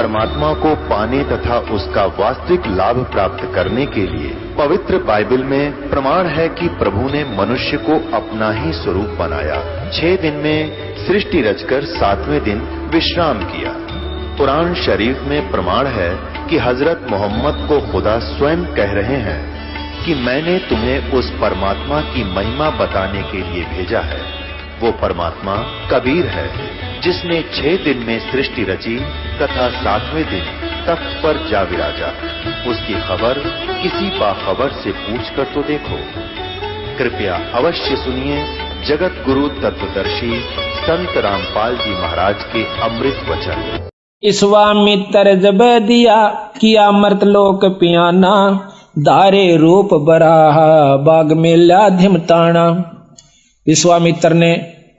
परमात्मा को पाने तथा उसका वास्तविक लाभ प्राप्त करने के लिए पवित्र बाइबल में प्रमाण है कि प्रभु ने मनुष्य को अपना ही स्वरूप बनाया। 6 दिन में सृष्टि रचकर 7वें दिन विश्राम किया। कुरान शरीफ में प्रमाण है कि हजरत मोहम्मद को खुदा स्वयं कह रहे हैं कि मैंने तुम्हें उस परमात्मा की महिमा बताने के लिए भेजा है। वो परमात्मा कबीर है जिसने 6 दिन में सृष्टि रची तथा 7वें दिन तख्त पर जा विराजा। उसकी खबर किसी बाखबर से पूछकर तो देखो। कृपया अवश्य सुनिए जगत गुरु तत्वदर्शी संत रामपाल जी महाराज के अमृत वचन। विश्वामित्र जब दिया किया मर्तलोक पियाना, दारे रूप बराहा बाग में लाधिम ताना। विश्वामित्र ने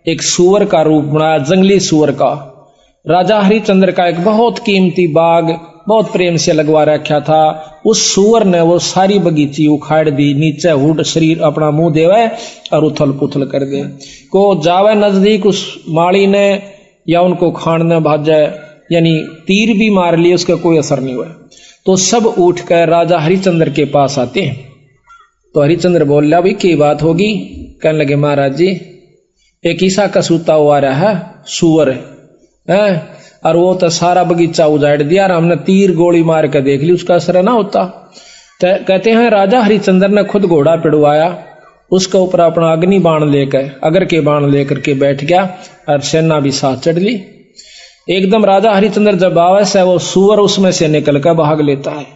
एक सूअर का रूप बनाया, जंगली सूअर का। राजा हरिश्चंद्र का एक बहुत कीमती बाग बहुत प्रेम से लगवा रखा था। उस सूअर ने वो सारी बगीची उखाड़ दी, नीचे हुड शरीर अपना मुंह देवे और उथल पुथल कर दे। को जावे नजदीक उस माली ने या उनको खाने भाजे, यानी तीर भी मार लिए, उसका कोई असर नहीं हुआ। तो सब उठकर राजा हरिश्चंद्र के पास आते हैं। तो हरिश्चंद्र बोल रहा, भाई क्या बात होगी? कहने लगे, महाराज जी एक ईसा का सूता हुआ रहा है सूअर है, और वो तो सारा बगीचा उजाड़ दिया और हमने तीर गोली मार के देख ली, उसका असर ना होता। कहते हैं राजा हरिश्चंद्र ने खुद घोड़ा पिड़वाया, उसके ऊपर अपना अग्नि बाण लेकर अगर के बाण लेकर के बैठ गया और सेना भी साथ चढ़ ली। एकदम राजा हरिश्चंद्र जब आवास है वो सूअर उसमें से निकल कर भाग लेता है।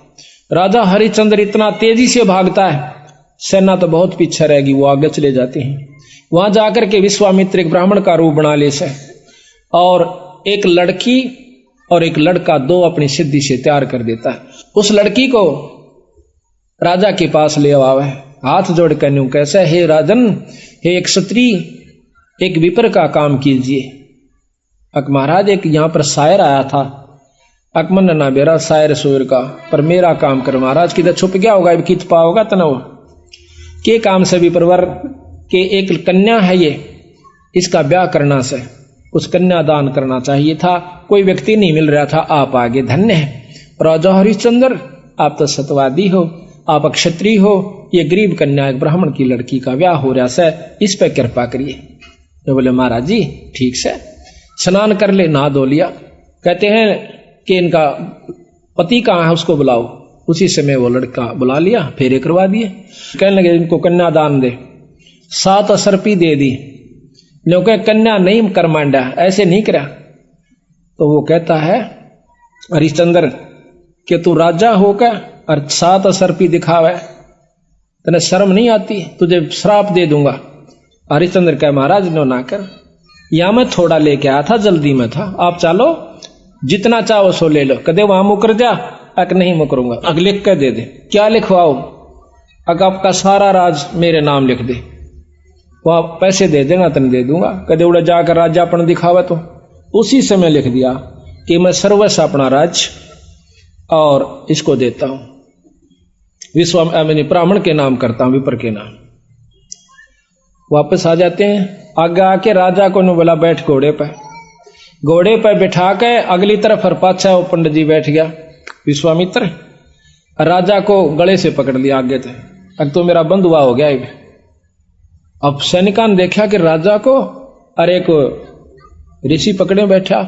राजा हरिश्चंद्र इतना तेजी से भागता है, सेना तो बहुत पीछे रहेगी, वो आगे चले जाते हैं। वहां जाकर के विश्वामित्र एक ब्राह्मण का रूप बना ले से, और एक लड़की और एक लड़का दो अपनी सिद्धि से तैयार कर देता है। उस लड़की को राजा के पास ले आवे, हाथ जोड़ कर न्यू कैसे, हे राजन, हे एक क्षत्रिय, एक विपर का काम कीजिए। अक महाराज एक यहाँ पर शायर आया था, अकमन ना बेरा शायर सूर का, पर मेरा काम कर महाराज। किधर छुप गया होगा, कित पाओगा तनव के काम से भी परवर के एक कन्या है ये, इसका ब्याह करना से कुछ कन्यादान करना चाहिए था, कोई व्यक्ति नहीं मिल रहा था, आप आगे धन्य है। राजा हरिश्चंद्र आप तो सतवादी हो, आप क्षत्रिय हो, ये गरीब कन्या एक ब्राह्मण की लड़की का ब्याह हो रहा है, इस पर कृपा करिए। तो बोले महाराज जी ठीक से स्नान कर ले, नहा धो लिया। कहते हैं कि इनका पति कहाँ है, उसको बुलाओ। उसी समय वो लड़का बुला लिया, फेरे करवा दिए। कहने लगे इनको कन्यादान दे, 7 असरपी दे दी। लोग कन्या नहीं कर मांडा, ऐसे नहीं करा। तो वो कहता है हरिश्चंद्र कि तू राजा होकर और 7 असरपी दिखावे, तेने शर्म नहीं आती, तुझे श्राप दे दूंगा। हरिश्चंद्र कहे महाराज नो ना कर, या मैं थोड़ा लेके आया था, जल्दी में था, आप चलो जितना चाहो सो ले लो। कदे वहां मुकर जा, अक नहीं मुकरूंगा, अग लिख कर दे दे। क्या लिखवाओ? अग आपका सारा राज मेरे नाम लिख दे, वह पैसे दे देगा तन दे दूंगा। कदे उड़ा जाकर राज्यापन दिखावा, तो उसी समय लिख दिया कि मैं सर्वस्व अपना राज्य और इसको देता हूं, विश्वामित्र ब्राह्मण के नाम करता हूं, विपर के नाम। वापस आ जाते हैं। आगे आके राजा को बोला बैठ घोड़े पर। घोड़े पर बिठा के अगली तरफ और पाछा वो पंडित जी बैठ गया विश्वामित्र, राजा को गले से पकड़ लिया आगे थे। अब तो मेरा बंधुआ हो गया। अब सैनिका ने देखा कि राजा को और एक ऋषि पकड़े बैठा,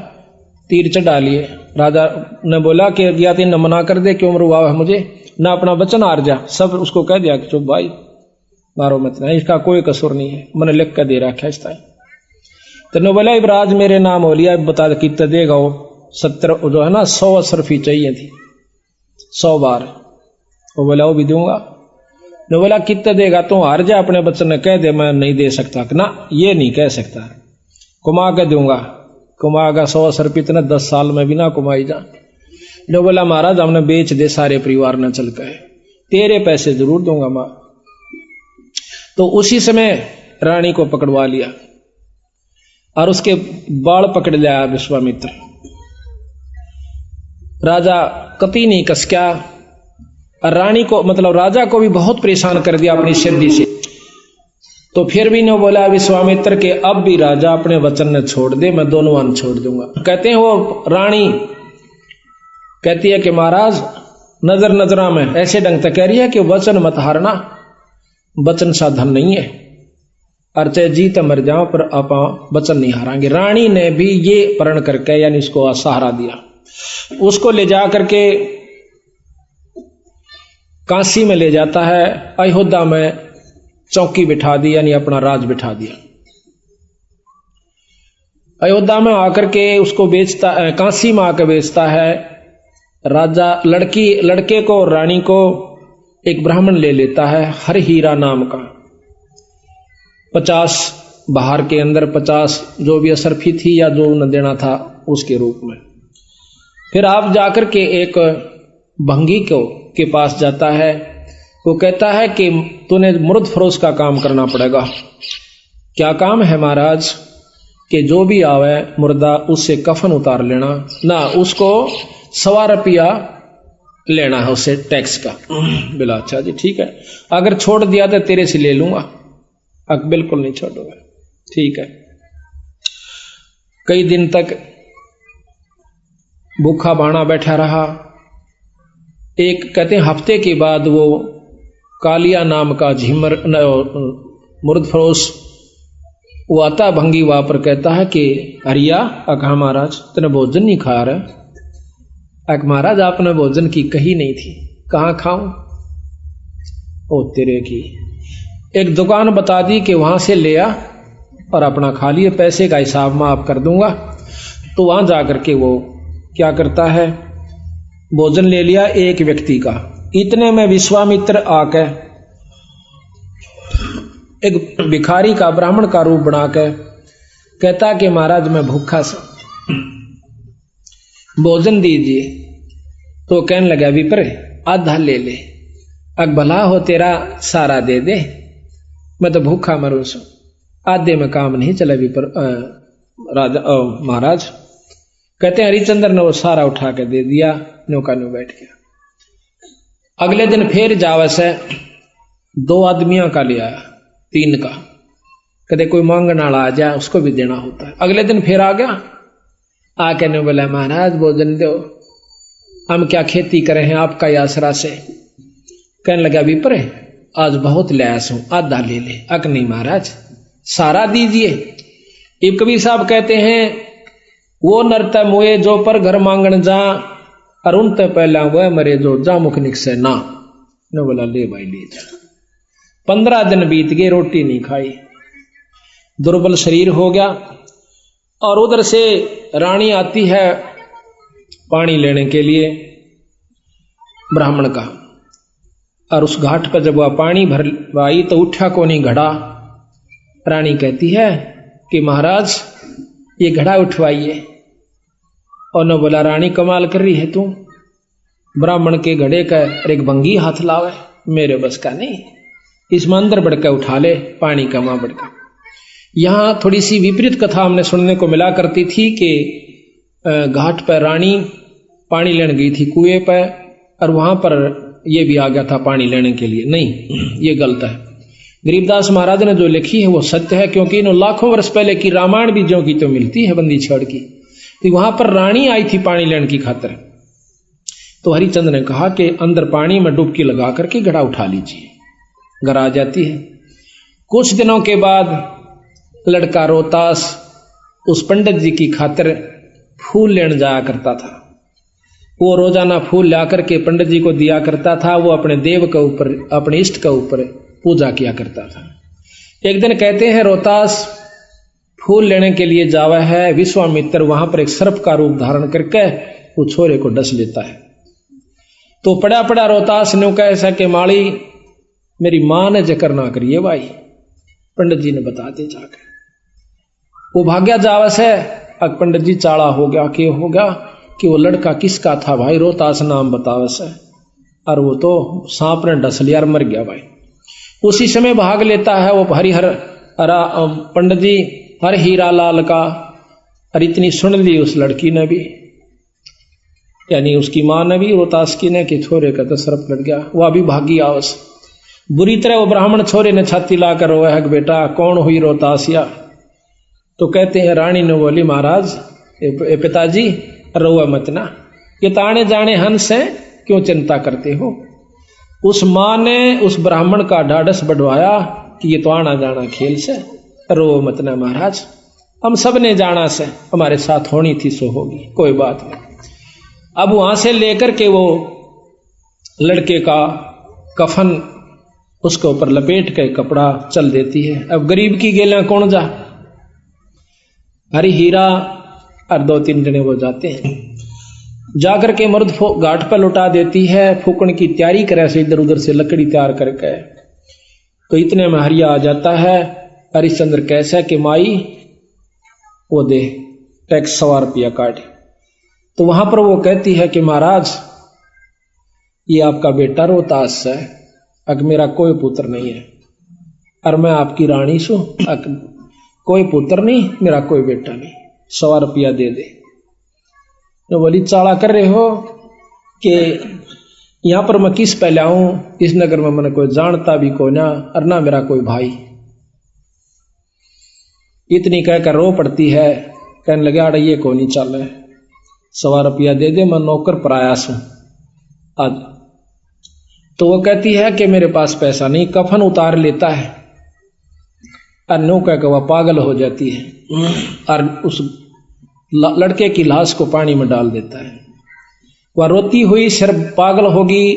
तीर चढ़ा लिए। राजा ने बोला कि या तीन मना कर दे, क्यों मरुआ है मुझे, ना अपना वचन हार जा। सब उसको कह दिया कि चुप भाई, मारो मत ना, इसका कोई कसूर नहीं है, मैंने लिख कर दे रखा है। तो बोला इबराज मेरे नाम हो लिया, बता कितना देगा वो? 70 जो है ना 100 असरफी चाहिए थी, 100 बार। वो बोला वो भी दूंगा। ने बोला कितना देगा? तो हार जा, अपने बच्चे ने कह दे मैं नहीं दे सकता। ना ये नहीं कह सकता, कुमा के दूंगा। कुमागा 100 असरफी इतना 10 साल में भी ना कुमाई जा। ने बोला महाराज हमने बेच दे सारे परिवार ने चल के, तेरे पैसे जरूर दूंगा मां। तो उसी समय रानी को पकड़वा लिया और उसके बाल पकड़ लिया विश्वामित्र। राजा कति नहीं कसक्या, और रानी को मतलब राजा को भी बहुत परेशान कर दिया अपनी सिद्धि से। तो फिर भी ने बोला विश्वामित्र के अब भी राजा अपने वचन ने छोड़ दे, मैं दोनों वन छोड़ दूंगा। कहते हैं वो रानी कहती है कि महाराज नजर नजरा में ऐसे ढंग से कह रही है कि वचन मत हारना, वचन सा धन नहीं है, और चाहे जीत मर जाओ पर आप वचन नहीं हारांगे। रानी ने भी ये प्रण करके यानी इसको सहारा दिया। उसको ले जा करके काशी में ले जाता है, अयोध्या में चौकी बिठा दी यानी अपना राज बिठा दिया। अयोध्या में आकर के उसको बेचता, काशी में आकर बेचता है। राजा लड़के को और रानी को एक ब्राह्मण ले लेता है, हर हीरा नाम का। 50 बाहर के अंदर 50 जो भी असरफी थी या जो न देना था उसके रूप में। फिर आप जाकर के एक भंगी के पास जाता है। वो कहता है कि तूने मुर्द फरोश का काम करना पड़ेगा। क्या काम है महाराज? कि जो भी आवे मुर्दा उससे कफन उतार लेना ना, उसको 1.25 रुपया लेना है उससे टैक्स का। बोला अच्छा जी ठीक है, अगर छोड़ दिया तो तेरे से ले लूंगा। बिल्कुल नहीं छोड़ूंगा, ठीक है। कई दिन तक भूखा बाणा बैठा रहा। एक कहते हैं हफ्ते के बाद वो कालिया नाम का झिमर मुर्द फरोश वो आता भंगी वहां पर, कहता है कि हरिया कहा महाराज तूने भोजन नहीं खा रहा? महाराज आपने भोजन की कही नहीं थी। कहाँ खाऊं? ओ तेरे की एक दुकान बता दी कि वहां से ले आ और अपना खा लिए, पैसे का हिसाब मैं आप कर दूंगा। तो वहां जाकर के वो क्या करता है, भोजन ले लिया एक व्यक्ति का। इतने में विश्वामित्र आके एक भिखारी का ब्राह्मण का रूप बनाकर कहता कि महाराज मैं भूखा सा, भोजन दीजिए। तो कहने लगा विप्र आधा ले ले, भला हो तेरा सारा दे दे, मैं तो भूखा मरूं सू, आधे में काम नहीं चला विप्र राजा महाराज। कहते हैं हरिचंद्र ने वो सारा उठा के दे दिया, नौका न्यू बैठ गया। अगले दिन फिर जावस है 2 आदमियों का लिया, 3 का। कदे कोई मांगने वाला आ जाए उसको भी देना होता है। अगले दिन फिर आ गया, आके ने बोला महाराज भोजन दो, हम क्या खेती करे हैं आपका आसरा से। कहने लगा विप्र आज बहुत लयास हूं, आधा ले ले। नहीं महाराज सारा दीजिए। एक कबीर साहब कहते हैं वो नरता मोए जो पर घर मांगन जा, अरुण ते पहला वह मरे जो जा मुख निकसे ना। ने बोला ले भाई ले जा। 15 दिन बीत गए, रोटी नहीं खाई, दुर्बल शरीर हो गया। और उधर से रानी आती है पानी लेने के लिए ब्राह्मण का, और उस घाट पर जब वह पानी भर आई तो उठा को नहीं घड़ा। रानी कहती है कि महाराज ये घड़ा उठवाइए। और न बोला रानी कमाल कर रही है तू, ब्राह्मण के घड़े का एक भंगी हाथ लावे, मेरे बस का नहीं, इसमें अंदर बढ़कर उठा ले पानी का मां बढ़कर। यहां थोड़ी सी विपरीत कथा हमने सुनने को मिला करती थी कि घाट पर रानी पानी लेने गई थी कुएं पर, और वहां पर यह भी आ गया था पानी लेने के लिए। नहीं, ये गलत है। गरीबदास महाराज ने जो लिखी है वो सत्य है, क्योंकि इन लाखों वर्ष पहले की रामायण भी जो की तो मिलती है बंदी छड़ की। तो वहां पर रानी आई थी पानी लेने की खातिर। तो हरिचंद्र ने कहा कि अंदर पानी में डुबकी लगा करके घड़ा उठा लीजिए। घर आ जाती है। कुछ दिनों के बाद लड़का रोहतास उस पंडित जी की खातिर फूल लेने जाया करता था। वो रोजाना फूल ला करके पंडित जी को दिया करता था। वो अपने देव के ऊपर, अपने इष्ट के ऊपर पूजा किया करता था। एक दिन कहते हैं रोहतास फूल लेने के लिए जावा है, विश्वामित्र वहां पर एक सर्प का रूप धारण करके वो छोरे को डस लेता है। तो पड़ा पड़ा रोहतास ने कहा ऐसा कि माली मेरी मां ने जिक्र ना करिए भाई, पंडित जी ने बता दे जाकर। वो भाग्या जावस है। अब पंडित जी चाड़ा हो गया कि हो गया कि वो लड़का किसका था भाई, रोहतास नाम बतावस है, और वो तो सांप ने डस लिया और मर गया भाई। उसी समय भाग लेता है वो हरिहर पंडित जी हर हीरा लाल का, और इतनी सुन ली उस लड़की ने भी, यानी उसकी मां ने भी, रोहतास की ने, कि छोरे का तो सर्प लड़ गया। वो अभी भागी आवस। बुरी तरह वो ब्राह्मण छोरे ने छाती लाकर रोया है बेटा कौन हुई रोहतासिया। तो कहते हैं रानी ने बोली महाराज पिताजी रोआ मत ना, ये ताने जाने हंस है, क्यों चिंता करते हो। उस माँ ने उस ब्राह्मण का ढाढ़स बढ़वाया कि ये तो आना जाना खेल से, रो मत ना महाराज, हम सब ने जाना से, हमारे साथ होनी थी सो होगी, कोई बात नहीं। अब वहां से लेकर के वो लड़के का कफन उसके ऊपर लपेट के कपड़ा चल देती है। अब गरीब की गेला कौन जा, हरी हीरा और 2-3 जने वो जाते हैं, जाकर के मर्द घाट पर लुटा देती है। फूकण की तैयारी करे से इधर उधर से लकड़ी तैयार करके, तो इतने में हरिया आ जाता है। हरिश्चंद्र कैसा कि माई वो दे टैक्स 100 रुपया काट। तो वहां पर वो कहती है कि महाराज ये आपका बेटा रोहतास है, अग मेरा कोई पुत्र नहीं है, और मैं आपकी रानी सू, कोई पुत्र नहीं, मेरा कोई बेटा नहीं, 100 रुपया दे दे। तो बोली चाला कर रहे हो कि यहां पर मैं किस पे लाऊं, इस नगर में मैंने कोई जानता भी को ना, और ना मेरा कोई भाई। इतनी कहकर रो पड़ती है, कहने लगे अरे ये को नहीं चल रहे, 100 रुपया दे दे, मैं नौकर प्रयास हूं आज। तो वो कहती है कि मेरे पास पैसा नहीं, कफन उतार लेता है और नो कहकर वह पागल हो जाती है और उस लड़के की लाश को पानी में डाल देता है। वह रोती हुई सिर पागल होगी,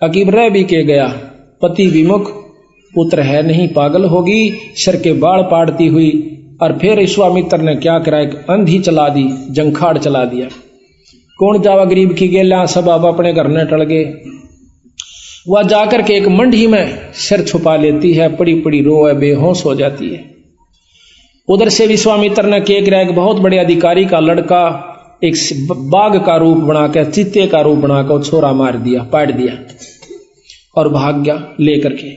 अकीब रह भी के गया, पति विमुख, पुत्र है नहीं, पागल होगी, सिर के बाल पाड़ती हुई। और फिर विश्वामित्र ने क्या करा, एक अंधी चला दी, जंखाड़ चला दिया। कौन जावा गरीब की गेला, सब अब अपने घर न टल गए। वह जाकर के एक मंडी में सिर छुपा लेती है, पड़ी पड़ी रोए, बेहोश हो जाती है। उधर से विश्वामित्र ने क्या करा, एक बहुत बड़े अधिकारी का लड़का एक बाघ का रूप बनाकर, चीते का रूप बनाकर छोरा मार दिया, पाट दिया और भाग गया लेकर के।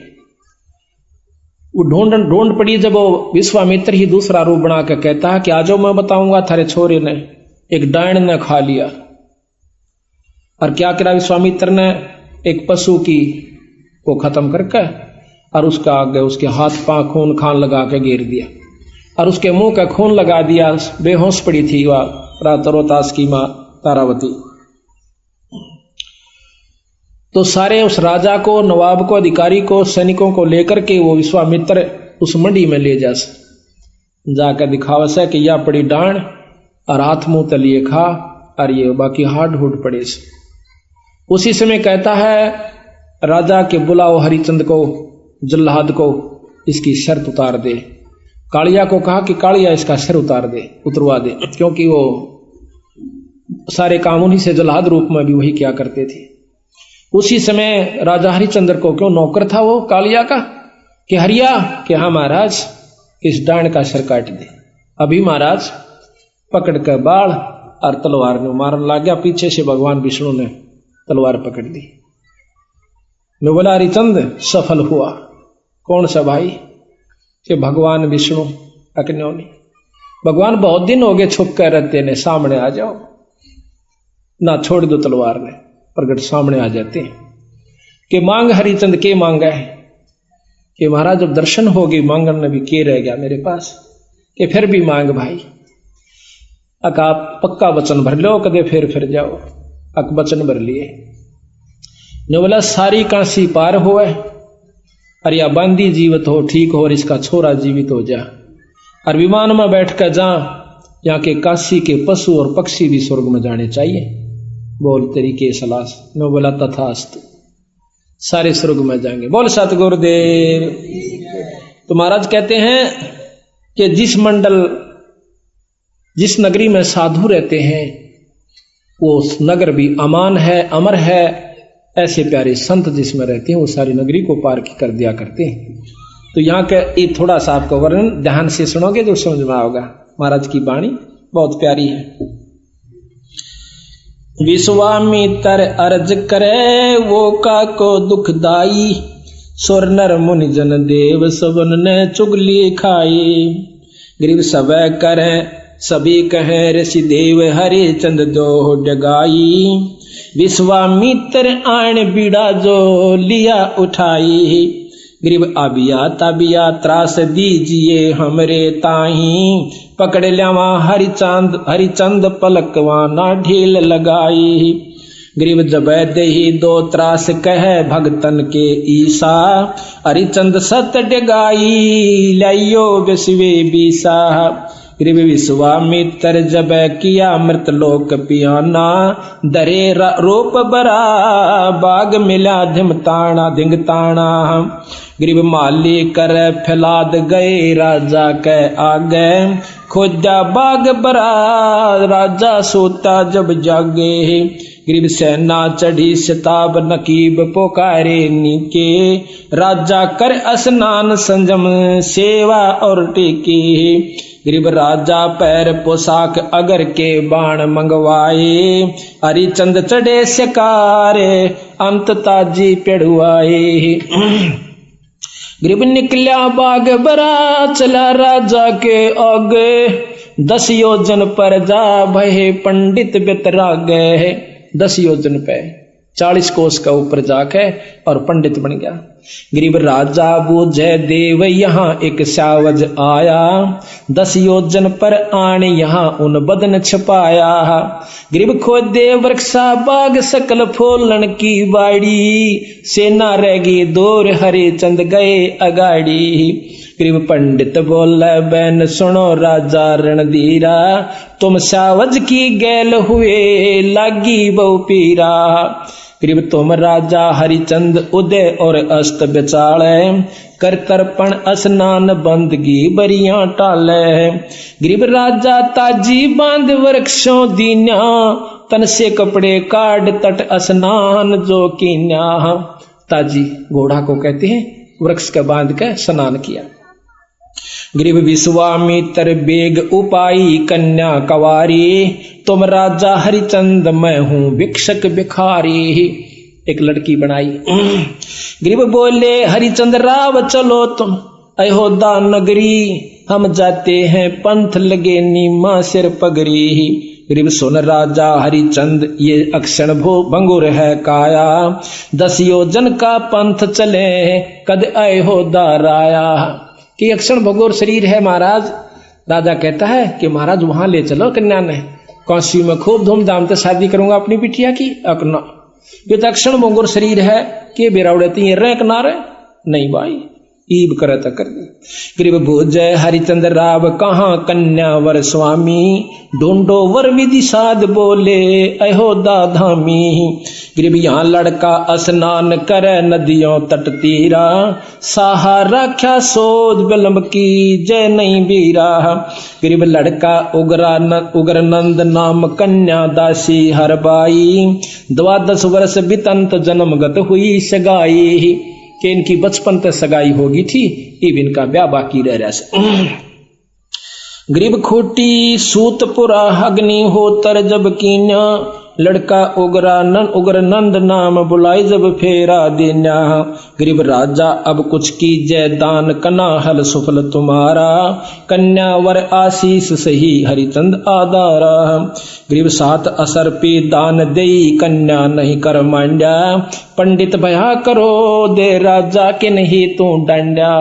वो ढूंढ पड़ी, जब वो विश्वामित्र ही दूसरा रूप बनाकर कहता है कि आजो मैं बताऊंगा थारे छोरे ने एक डायन ने खा लिया। और क्या करा विश्वामित्र ने, एक पशु की को खत्म करके और उसका आगे उसके हाथ पांव खून खान लगा के घेर दिया और उसके मुंह का खून लगा दिया। बेहोश पड़ी थी वह रोहतास की मां तारावती। तो सारे उस राजा को, नवाब को, अधिकारी को, सैनिकों को लेकर के वो विश्वामित्र उस मंडी में ले जाकर दिखावा से कि यह पड़ी डांड और हाथ मुंह तलिए खा और ये बाकी हाड हुड पड़े से। उसी समय कहता है राजा के बुलाओ हरिचंद को, जल्लाद को, इसकी शर्त उतार दे। कालिया को कहा कि कालिया इसका सिर उतरवा दे, क्योंकि वो सारे काम उन्हीं से जल्लाद रूप में भी वही क्या करते थे। उसी समय राजा हरिचंद्र को, क्यों नौकर था वो कालिया का, कि हरिया कि हाँ महाराज इस डांड का सिर काट दे। अभी महाराज पकड़ कर बाढ़ और तलवार ने मारने लग गया। पीछे से भगवान विष्णु ने तलवार पकड़ ली। मैं बोला हरिचंद सफल हुआ। कौन सा भाई, कि भगवान विष्णु। अकन्योनी भगवान बहुत दिन हो गए छुप कर रहते ने, सामने आ जाओ ना, छोड़ दो तलवार ने, प्रगट सामने आ जाते हैं। कि मांग हरिचंद के मांगा है, कि महाराज जब दर्शन हो गई मांगन में भी के रह गया मेरे पास, कि फिर भी मांग भाई। अक आप पक्का वचन भर लो, कदे फिर जाओ। अक वचन भर लिए। ने बोला सारी काशी पार हो, और या बांदी जीवित हो, ठीक हो, और इसका छोरा जीवित हो जा, और विमान में बैठ कर जा, यहाँ के काशी के पशु और पक्षी भी स्वर्ग में जाने चाहिए। बोल तेरी के सलाह। ने बोला तथास्तु, सारे स्वर्ग में जाएंगे। बोल सतगुरुदेव। तो महाराज कहते हैं कि जिस नगरी में साधु रहते हैं वो नगर भी अमान है, अमर है। ऐसे प्यारे संत जिसमें रहते हैं वो सारी नगरी को पार कर दिया करते हैं। तो यहाँ का एक थोड़ा सा आपका वर्णन ध्यान से सुनोगे जो समझ में आओगा। महाराज की वाणी बहुत प्यारी है। विश्वामित्र अर्ज करे वो का को दुखदाई, सुर नर मुनि जन देव सबन ने चुगली खाई। गरीब सब करे सभी कहे ऋषि देव, हरे चंद दो डगाई। विश्वामित्र आण बीड़ा जो लिया उठाई, गरीब आबिया त्रास दीजिए हमरे ताही, पकड़ ल्यावा हरिचंद पलकवाना ढील लगाई। गरीब जब दही दो त्रास कह भगतन के ईसा, हरिचंद सत डगाई लाइयो विश्वे बीसा। गरीब विश्वामित्र जब किया मृत लोक पियाना, दरे रूप बरा बाग मिला धिंग ताना। गरीब माली कर फैलाद गए राजा के आगे, खोजा बाग बरा राजा सोता जब जागे। गरीब सेना चढ़ी शताब नकीब पुकारे नीके, राजा कर स्नान संजम सेवा और टेके। गरीब राजा पैर पोशाक अगर के बाण मंगवाए, हरिचंद चढ़े शिकारे अंत ताजी पेड़ुआए। गरीब निकला बाग बरा चला राजा के आगे, 10 योजन पर जा भये पंडित बितरागे। 10 योजन पे 40 कोस का ऊपर जाके और पंडित बन गया। गरीब राजा बूझे देव यहाँ एक सावज आया, 10 योजन पर आन यहाँ उन बदन छपाया। गरीब खोदे वृक्षा बाग सकल फूलन की बाड़ी, सेना रह गई दूर हरिचंद गए अगाड़ी। गरीब पंडित बोले बैन सुनो राजा रणधीरा, तुम सावज की गैल हुए लागी बहु पीरा। गरीब तुम राजा हरिचंद उदय और अस्त बेचाले, कर तर्पण स्नान बंदगी बरिया टाले। गरीब राजा ताजी बांध वृक्षों दीन्या, तन से कपड़े काट तट स्नान जो कीन्या। ताजी घोड़ा को कहते हैं, वृक्ष का बांध के स्नान किया। गरीब विश्वामित्र बेग उपाई कन्या कवारी, तुम राजा हरिचंद मैं हूँ भिक्षक भिखारी। एक लड़की बनाई। गरीब बोले हरिचंद राव चलो तुम अयोध्या नगरी, हम जाते हैं पंथ लगे नीमा सिर पगरी। गरीब सुन राजा हरिचंद ये अक्षण भंगुर है काया, 10 योजन का पंथ चले कद अयोध्या राया। कि अक्षण भंगुर शरीर है महाराज। राजा कहता है कि महाराज वहां ले चलो कन्या ने, काशी में खूब धूमधाम से शादी करूंगा अपनी बिटिया की। अकना ये तो अक्षण भंगुर शरीर है कि बेरावड़ती रैक ना रहे नहीं भाई, ईब करे तो कर दी। गरीब भोजय हरिचंद्र राव कहाँ कन्या वर स्वामी, ढूंढो वर विधि साध बोले अयोध्या धामी। गरीब यहाँ लड़का स्नान करे नदियों तट तीरा, साहा राख्या सोध बिलम्ब की जय नहीं बीरा। गरीब लड़का उग्र नंद नाम कन्या दासी हरबाई, 12 वर्ष बितंत जन्मगत हुई सगाई। कि इनकी बचपन तक सगाई होगी थी, इब इनका ब्याह बाकी रह रहा। गरीब खोटी सूतपुरा अग्नि होतर जब कीन्या, लड़का उग्र नंद नाम बुलाई जब फेरा देन्या। गरीब राजा अब कुछ कीजय दान कना हल सुफल तुम्हारा, कन्या वर आशीष सही हरिचंद आधारा। गरीब 7 असर पे दान दई कन्या नहीं कर मांड्या, पंडित भया करो दे राजा के नहीं तू डांड्या।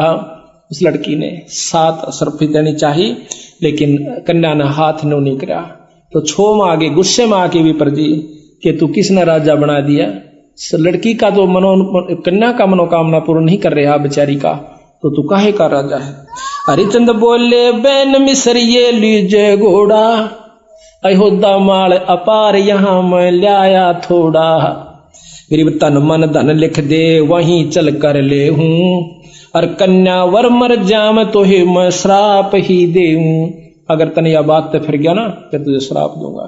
उस लड़की ने 7 असर पे देनी चाहिए, लेकिन कन्या ने हाथ नहीं करा। तो छो में आगे गुस्से में आके भी प्रजी कि तू किसने राजा बना दिया। लड़की का तो कन्या का मनोकामना पूर्ण नहीं कर रहा बेचारी का, तो तू काहे का राजा है। हरिचंद बोले बैन मिसर ये लीजे घोड़ा, अयोध्या माल अपार यहाँ मैं लाया थोड़ा। गरीब तन मन धन लिख दे वहीं चल कर ले हूँ, और कन्या वर मर जाम तो ही मैं श्राप ही दे हूँ। अगर तने यह बात तो फिर गया ना फिर तुझे श्राप दूंगा।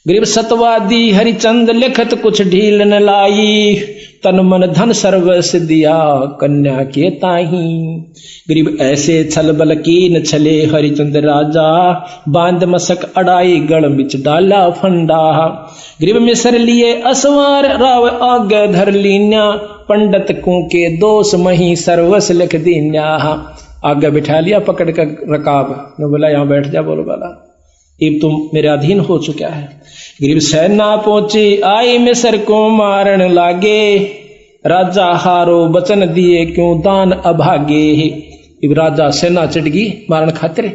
गरीब सतवादी हरिचंद लिखत कुछ ढील न लाई, तन मन धन सर्वस दिया कन्या के ताही। गरीब ऐसे छल बल कीन छले हरिचंद राजा, बांध मसक अड़ाई गढ़ बिच डाला फंडा। गरीब मिसर लिए असवार राव आगे धर लीन्या, पंडित को के दोष मही सर्वस लिख दीन्या। आगे बिठा लिया पकड़ कर रकाब ने बोला यहाँ बैठ जा। बोलो वाला अब तुम मेरे अधीन हो चुका है। गरीब सेना पहुंची आई मिसर को मारन लागे, राजा हारो बचन दिए क्यों दान अभागे। इब राजा सेना चढ़गी मारन खातिर।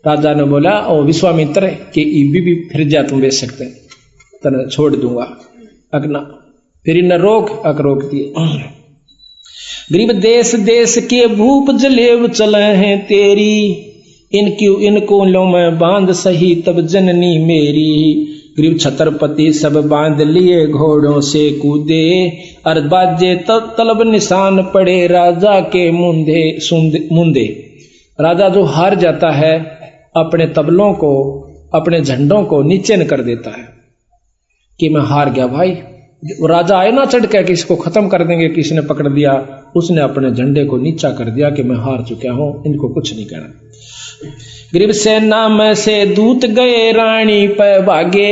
राजा ने बोला ओ विश्वामित्र कि इबी भी फिर जा तुम बेच सकते तने छोड़ दूंगा अगना फिर इन्हें रोक दिए। गरीब देश देश के भूप जलेब चले हैं तेरी इनको लो मैं बांध सही तब जननी मेरी। गरीब छत्रपति सब बांध लिए घोड़ों से कूदे और बाजे तलब निशान पड़े राजा के मुंदे। राजा जो हार जाता है अपने तबलों को अपने झंडों को नीचे न कर देता है कि मैं हार गया भाई। राजा आए ना चढ़ के किसी को खत्म कर देंगे, किसी ने पकड़ दिया, उसने अपने झंडे को नीचा कर दिया कि मैं हार चुका हूं, इनको कुछ नहीं कहना। गरीब सेना में से दूत गए रानी पे भागे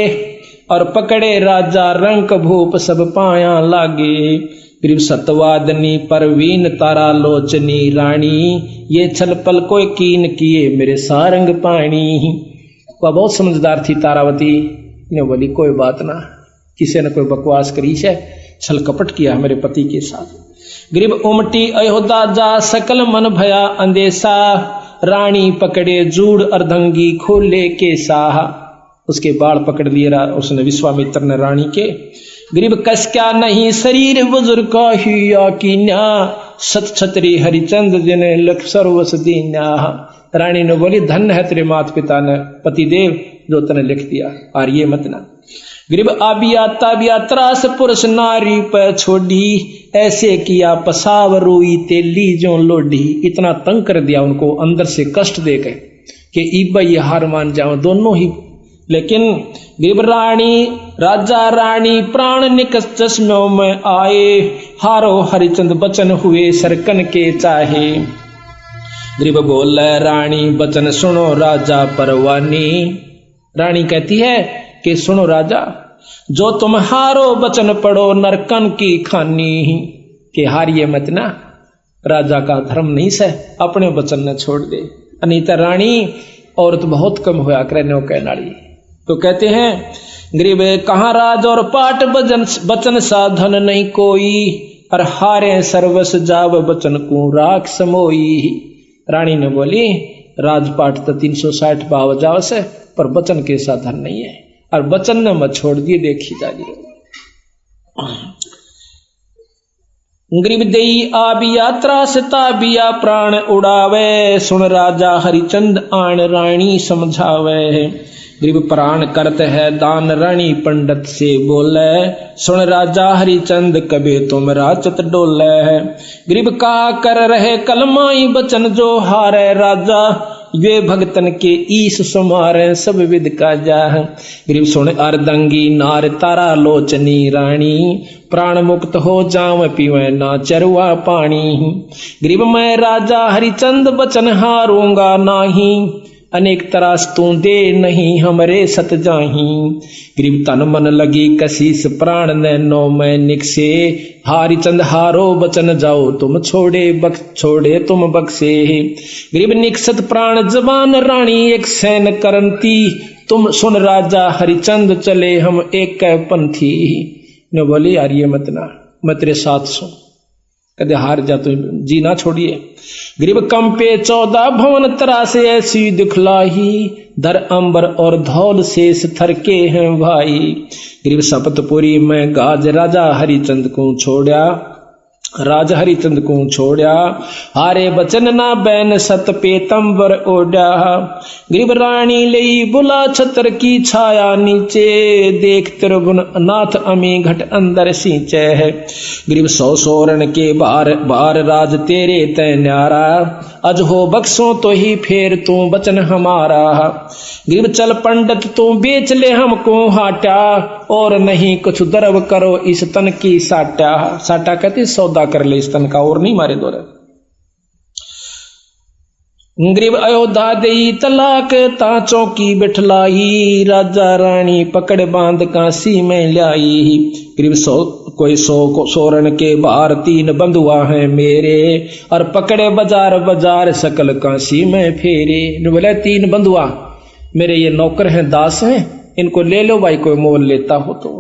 और पकड़े राजा रंक भूप सब पाया लागे। गरीब सतवादनी परवीन तारा लोचनी रानी ये छल पल कोई कीन किए मेरे सारंग पानी। वह बहुत समझदार थी तारावती ने बोली कोई बात ना, किसी ने कोई बकवास करी है, छल कपट किया मेरे पति के साथ। गरीब उमटी अयोध्या जा सकल मन भया अंदेशा रानी पकड़े जूड़ अर्धंगी खोले के साह। उसके बाल पकड़ लिए उसने विश्वामित्र ने रानी के। गरीब कस क्या नहीं शरीर बुजुर्ग का हिया कीन्या सत छतरी हरिचंद जिने लख सर्वस दीन्या। रानी ने बोली धन्य है तेरे माता पिता ने पतिदेव जो तने लिख दिया और ये मत ना। गरीब आबिया ताबिया त्रास पुरुष नारी पर छोड़ी ऐसे किया पसाव रोई तेली जो लोडी। इतना तंग कर दिया उनको अंदर से कष्ट देकर कि इब्बा ये हार मान जाओ दोनों ही। लेकिन गरीब रानी राजा रानी प्राण निकस चश्मों में आए हारो हरिचंद बचन हुए सरकन के चाहे। गरीब बोल रानी बचन सुनो राजा परवानी। रानी कहती है कि सुनो राजा जो तुम हारो बचन पढ़ो नरकन की खानी के हारिए मत ना। राजा का धर्म नहीं से अपने बचन न छोड़ दे। अनीता रानी औरत बहुत कम होया करे कहनाड़ी तो कहते हैं गरीब कहाँ राज और पाठ बचन साधन नहीं कोई और हारे सर्वस जाव बचन को राख समोई। रानी ने बोली राजपाट तो 360 भाव जाव से पर बचन के साधन नहीं है और बचन ने मत छोड़ दिए देखी जा रही। गरीब देई आबिया त्रास ताबिया प्राण उड़ावे सुन राजा हरिचंद आन रानी समझावे। गरीब प्राण करत है दान रानी पंडित से बोले सुन राजा हरिचंद कबे तुम राचत डोले। गरीब का कर रहे कलमाई बचन जो हारे राजा वे भगतन के ईश सुमारे सब विद का जा। गरीब सुन अर्दंगी नार तारा लोचनी रानी प्राण मुक्त हो जाव पीवे ना चरवा पानी। गरीब मैं राजा हरिचंद बचन हारूंगा नाही अनेक तरास तू दे नहीं हमरे सत जाही। गरीब तन मन लगी कशीस प्राण ने नो मैं निकसे हरिचंद हारो बचन जाओ तुम छोड़े तुम बक्से। गरीब निकसत प्राण जवान रानी एक सैन करंती तुम सुन राजा हरिचंद चले हम एक पंथी। ने बोली यार ये मत ना मैं तेरे साथ सू कदे हार जा तो जी ना छोड़िए। गरीब कंपे 14 भवन तरासे ऐसी दिखलाही दर अंबर और धौल शेष थरके हैं भाई। गरीब सपतपुरी में गाज राजा हरिचंद को छोड़ा राजा हरिचंद को छोड़ा हारे बचन ना बैन सत पेतंबर ओढ़ा। गरीब रानी लई बुला छतर की छाया नीचे देख त्रिभुवन नाथ अमी घट अंदर सींचे है। गरीब 100 सोरण के बार राज तेरे तय न्यारा अज हो बक्सों तो ही फेर तू बचन हमारा। गरीब चल पंडित तू बेच ले हमको हाटा और नहीं कुछ दरब करो इस तन की साटा। साटा कहते सौदा कर ले इस तन का और नहीं मारे दौरे। गरीब अयोध्या देई तलाक ताचों की बिठलाई राजा रानी पकड़ बांध काशी में लाई। गरीब 100 सोरण के बार 3 बंधुआ हैं मेरे और पकड़े बाजार सकल काशी में फेरे। बोले 3 बंधुआ मेरे ये नौकर हैं दास हैं इनको ले लो भाई कोई मोल लेता हो तो।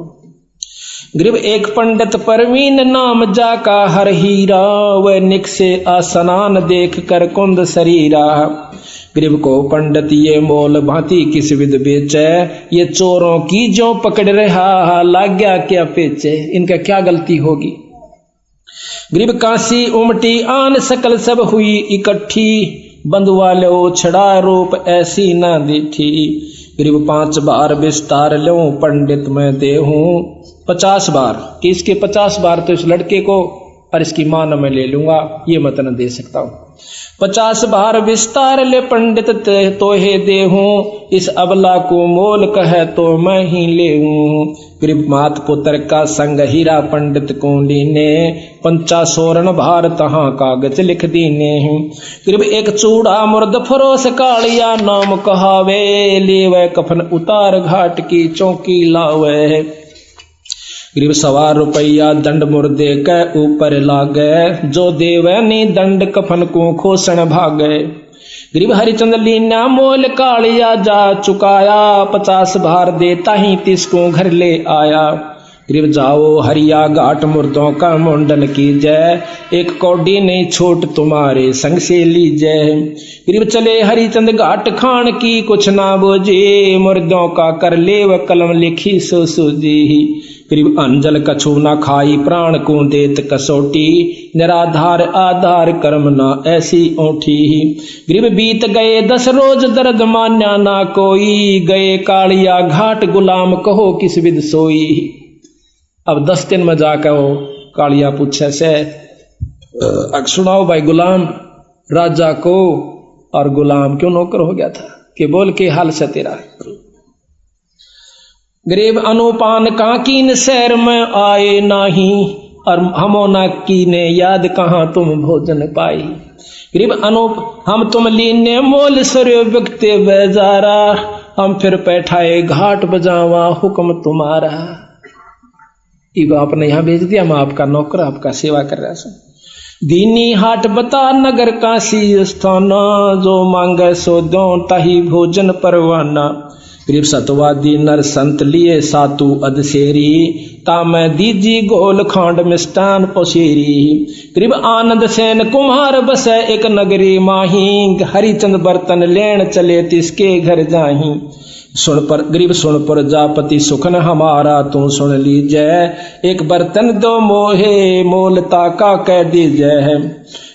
गरीब एक पंडित परवीन नाम जाका हर हीरा, वह निक से आसनान देख कर कुंद शरीरा। गरीब को पंडित ये मोल भांति किस विध बेचे, ये चोरों की जो पकड़ रहा लाग गया क्या पेचे, इनका क्या गलती होगी। गरीब काशी उमटी आन सकल सब हुई इकट्ठी, बंधुआ लो छड़ा रूप ऐसी ना देखी। गरीब 5 बार विस्तार लो पंडित मैं देहूं 50 बार, कि इसके 50 बार तो इस लड़के को और इसकी मां न मैं ले लूंगा, ये मत न दे सकता हूं। 50 बार विस्तार ले पंडित तो हे देहूं, इस अबला को मोल कहे तो मैं ही लेऊं। गरीब मात पुत्र का संग हीरा पंडित को लीने, 50 सोरण भार तहां कागज लिख दीने। गरीब एक चूड़ा मुर्द फरोस कालिया नाम कहावे, लेवे कफन उतार घाट की चौकी लावे। गरीब 1.25 रुपया दंड मुर्दे के ऊपर लागे, जो देवे नी दंड कफन को खोसन भागे। गरीब हरिचंद लीना मोल कालिया जा चुकाया, 50 भार देता ही 30 को घर ले आया। गरीब जाओ हरिया घाट मुर्दों का मुंडन कीजय, एक कौडी नहीं छूट तुम्हारे संग से लीजय। गरीब चले हरिचंद घाट खान की कुछ ना बोझे, मुर्दों का कर ले व कलम लिखी सो सूझी। गरीब अंजल कछु ना खाई प्राण को देत कसोटी, निराधार आधार कर्म ना ऐसी ओठी। गरीब बीत गए 10 रोज दर्द मान्या ना कोई, गए कालिया घाट गुलाम कहो किस विध सोई। अब 10 दिन में जाकर वो कालिया पूछे से सुनाओ भाई गुलाम, राजा को और गुलाम क्यों नौकर हो गया था, कि बोल के हाल से तेरा। गरीब अनुपान काकीन शहर में आए नाही, और हमोना की ने याद कहाँ तुम भोजन पाई। गरीब अनूप हम तुम लीने मोल सर्यो व्यक्ति बेजारा, हम फिर बैठाए घाट बजावा हुक्म तुम्हारा। इब आपने यहाँ भेज दिया, मैं आपका नौकर आपका सेवा कर रहा हूं। दीनी हाट बता नगर काशी स्थाना, जो मांगे सो दो ताही भोजन परवाना। गरीब सतवादी नर संत लिए सातु अधसेरी, तामै दीजी गोल खांड मिष्टान पोसेरी। गरीब आनंद सेन कुम्हार बसे एक नगरी माही, हरिचंद बर्तन लेन चले तिसके घर जाही। सुन पर गरीब सुन पर जापति सुखन हमारा तू सुन लीजै, एक बर्तन दो मोहे मोलता का कह दीजै।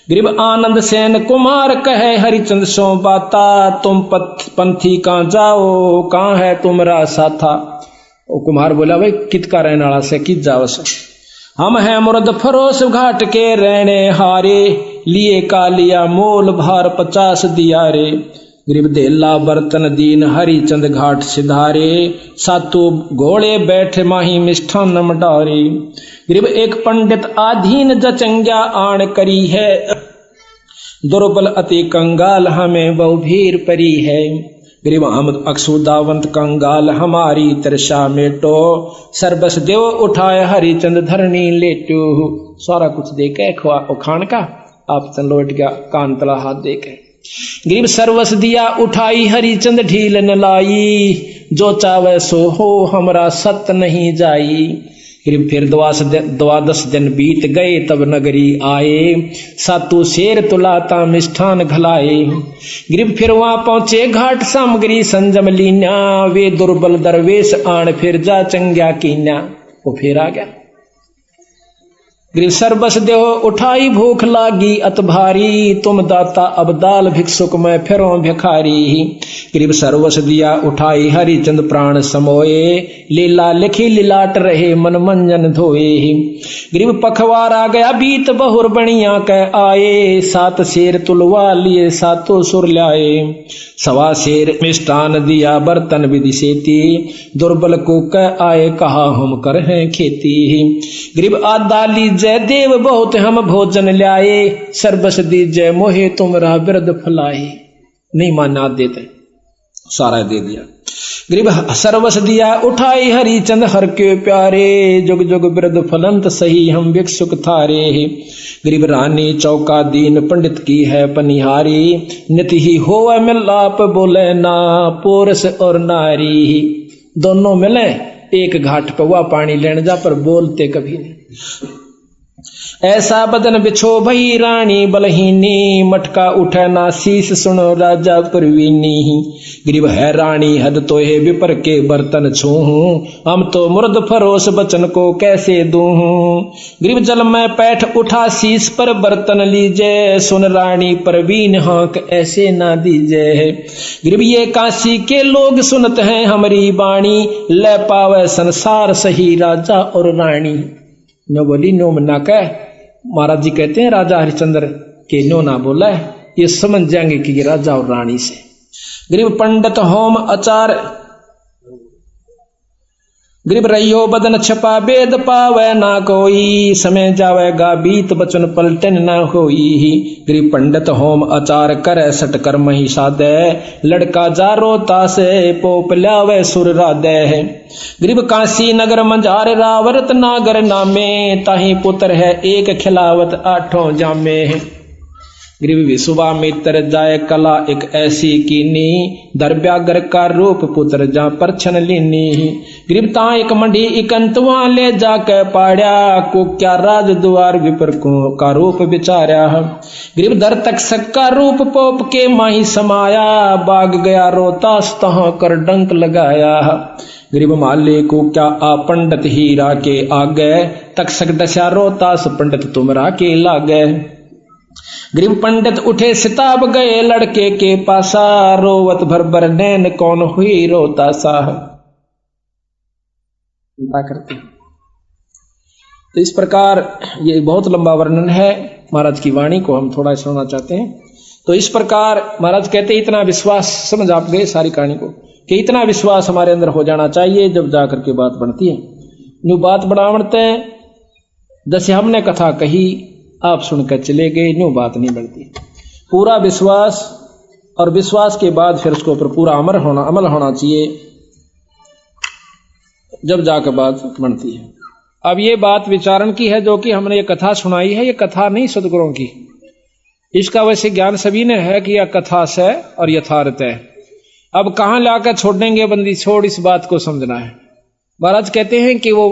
गरीब आनंद सेन कुमार कहे हरिचंद सो बाता, तुम पंथी कहाँ जाओ कहाँ है तुमरा साथा। ओ कुमार बोला भाई कित का रहने वाला से कित जाओ से, हम है मुर्द फरोस घाट के रहने हारे, लिए कालिया मोल भार 50 दिया रे। गरीब देला बर्तन दीन हरिचंद घाट सिधारे, सातु घोड़े बैठे माही मिष्ठान मडारे। गरीब एक पंडित आधीन जचंग्या आण करी है, दुर्बल अति कंगाल हमें बहु भीर परी है। गरीब हम अक्षुदावंत कंगाल हमारी तरसा मेटो, सर्वस देव उठाए हरिचंद धरनी लेटो। सारा कुछ देखे खान का आप तन लौट गया, कान तला हाथ देखे। गरीब सर्वस दिया उठाई हरिचंद ढील न लाई, जो चावे सो हो हमरा सत नहीं जाई। गरीब फिर 12 दिन बीत गए तब नगरी आए, सातु शेर तुलाता मिष्ठान घलाए। गरीब फिर वहां पहुंचे घाट सामग्री संजम लीना, वे दुर्बल दरवेश आण फिर जा चंग्या कीन्या। वो फिर आ गया। गरीब सर्वस देव उठाई भूख लागी अत भारी, तुम दाता अब दाल भिक्षुक में फिरो भिखारी। गरीब सर्वस दिया उठाई हरिचंद प्राण समोए, लीला लिखी लिलाट रहे मन मंजन धोए। गरीब पखवार आ गया बीत बहुर बणिया कह आए, 7 शेर तुलवा लिए सातों सुर लाए। 1.25 शेर मिष्टान दिया बर्तन विधि सेती, दुर्बल को कह आए कहा हम कर हैं खेती। गरीब आदा लीजय देव बहुत हम भोजन ल्याए, सर्वस दीजय मोहे तुमरा विरद फलाए। नहीं माना देते, सारा दे दिया। गरीब सर्वस दिया उठाई हरिचंद हर के प्यारे, जुग जुग विरद फलंत सही हम भिक्षुक थारे। गरीब रानी चौका दीन पंडित की है पनिहारी, नित ही होवे मिलाप बोले ना पोरस और नारी। दोनों मिले एक घाट पे हुआ पानी लेने जा, पर बोलते कभी नहीं। ऐसा बदन बिछो भई रानी बलहीनी, मटका उठे ना शीश सुनो राजा परवीनी। गरीब है रानी हद तो है विपर के बर्तन छूहूं, हम तो मुर्द फरोश बचन को कैसे दूहूं। गरीब जल में पैठ उठा शीश पर बर्तन लीजे, सुन रानी परवीन हाँक ऐसे ना दीजे। गरीब ये काशी के लोग सुनते हैं हमारी बाणी, ले पावे संसार सही राजा और रानी। नो बोली नो मना कह, महाराज जी कहते हैं राजा हरिश्चंद्र के नो ना बोला है, ये समझ जाएंगे कि ये राजा और रानी से। गरीब पंडित होम आचार, गरीब रहियो बदन छपा वेद पावे ना कोई, समय जावेगा बीत बचन पलटन ना होई। गरीब पंडित होम आचार करे सट कर मही सादे, लड़का जारो तासे पोप लावे सुर राधे। गरीब काशी नगर मंझार रावरत नागर नामे, ताही पुत्र है एक खिलावत आठों जामे। गरीब विश्वामित्र जाय कला एक ऐसी कीनी, दरब्यागर का रूप पुत्र जा परछन लीनी। गरीब ता एक मंडी इकंतवा ले जाके पाड़या, को क्या राज द्वार विपर को का रूप विचार्या। गरीब दर तक सक्का रूप पोप के माही समाया, बाग गया रोतास तहाँ कर डंक लगाया। गरीब माले को क्या आ पंडित हीरा के आगे, तक सक दशा रोतास पंडित तुमरा के लागे। गरीब पंडित उठे सिताब गए लड़के के पासा, रोवत भर भर नैन कौन हुई रोता सा। करते तो इस प्रकार ये बहुत लंबा वर्णन है, महाराज की वाणी को हम थोड़ा सुनना चाहते हैं। तो इस प्रकार महाराज कहते इतना विश्वास, समझ आप गए सारी कहानी को, कि इतना विश्वास हमारे अंदर हो जाना चाहिए जब जाकर के बात बनती है। जो बात बढ़ावते हैं, जैसे हमने कथा कही आप सुनकर चले गए, न्यू बात नहीं बनती। पूरा विश्वास, और विश्वास के बाद फिर उसके ऊपर पूरा अमल होना चाहिए, जब जाकर बात बनती है। अब ये बात विचारण की है, जो कि हमने ये कथा सुनाई है, ये कथा नहीं सदगुरुओं की। इसका वैसे ज्ञान सभी ने है कि यह कथा से और यथार्थ है। अब कहां लाकर छोड़ेंगे बंदी छोड़, इस बात को समझना है। महाराज कहते हैं कि वो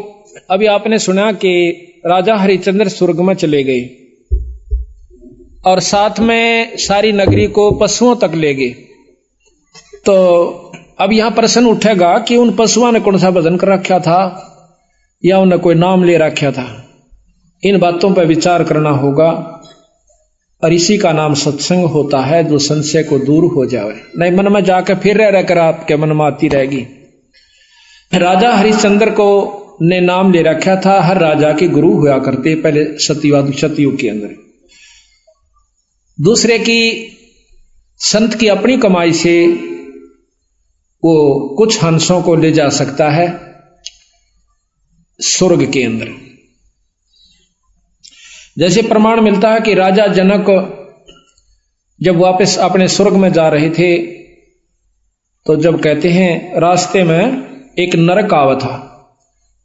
अभी आपने सुना कि राजा हरिश्चंद्र स्वर्ग में चले गए और साथ में सारी नगरी को पशुओं तक ले गए। तो अब यहां प्रश्न उठेगा कि उन पशुओं ने कौन सा भजन कर रखा था या उन्हें कोई नाम ले रखा था। इन बातों पर विचार करना होगा, और इसी का नाम सत्संग होता है, जो संशय को दूर हो जाए। नहीं मन में जाकर फिर रहकर आपके मन में आती रहेगी। राजा हरिश्चंद्र को ने नाम ले रखा था, हर राजा के गुरु हुआ करते पहले सतयुग के अंदर। दूसरे की संत की अपनी कमाई से वो कुछ हंसों को ले जा सकता है स्वर्ग के अंदर। जैसे प्रमाण मिलता है कि राजा जनक जब वापस अपने स्वर्ग में जा रहे थे, तो जब कहते हैं रास्ते में एक नरक आवा था,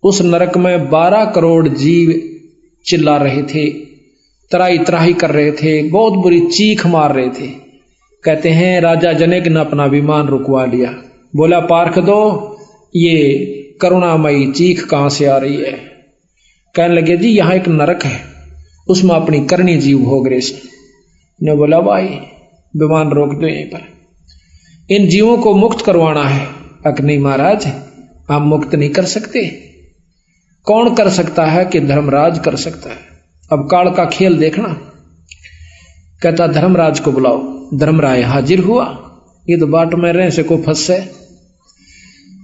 उस नरक में 12 करोड़ जीव चिल्ला रहे थे, त्राही त्राही कर रहे थे, बहुत बुरी चीख मार रहे थे। कहते हैं राजा जनक ने अपना विमान रुकवा लिया, बोला पार्ख दो, ये करुणामयी चीख कहां से आ रही है। कहने लगे जी यहां एक नरक है, उसमें अपनी करनी जीव भोग रहे ने। बोला भाई विमान रोक दो यहीं पर, इन जीवों को मुक्त करवाना है। अक नहीं महाराज, हम मुक्त नहीं कर सकते। कौन कर सकता है कि धर्मराज कर सकता है। अब काल का खेल देखना। कहता धर्मराज को बुलाओ। धर्मराय हाजिर हुआ, ये तो बाट में रहे से को फंसे।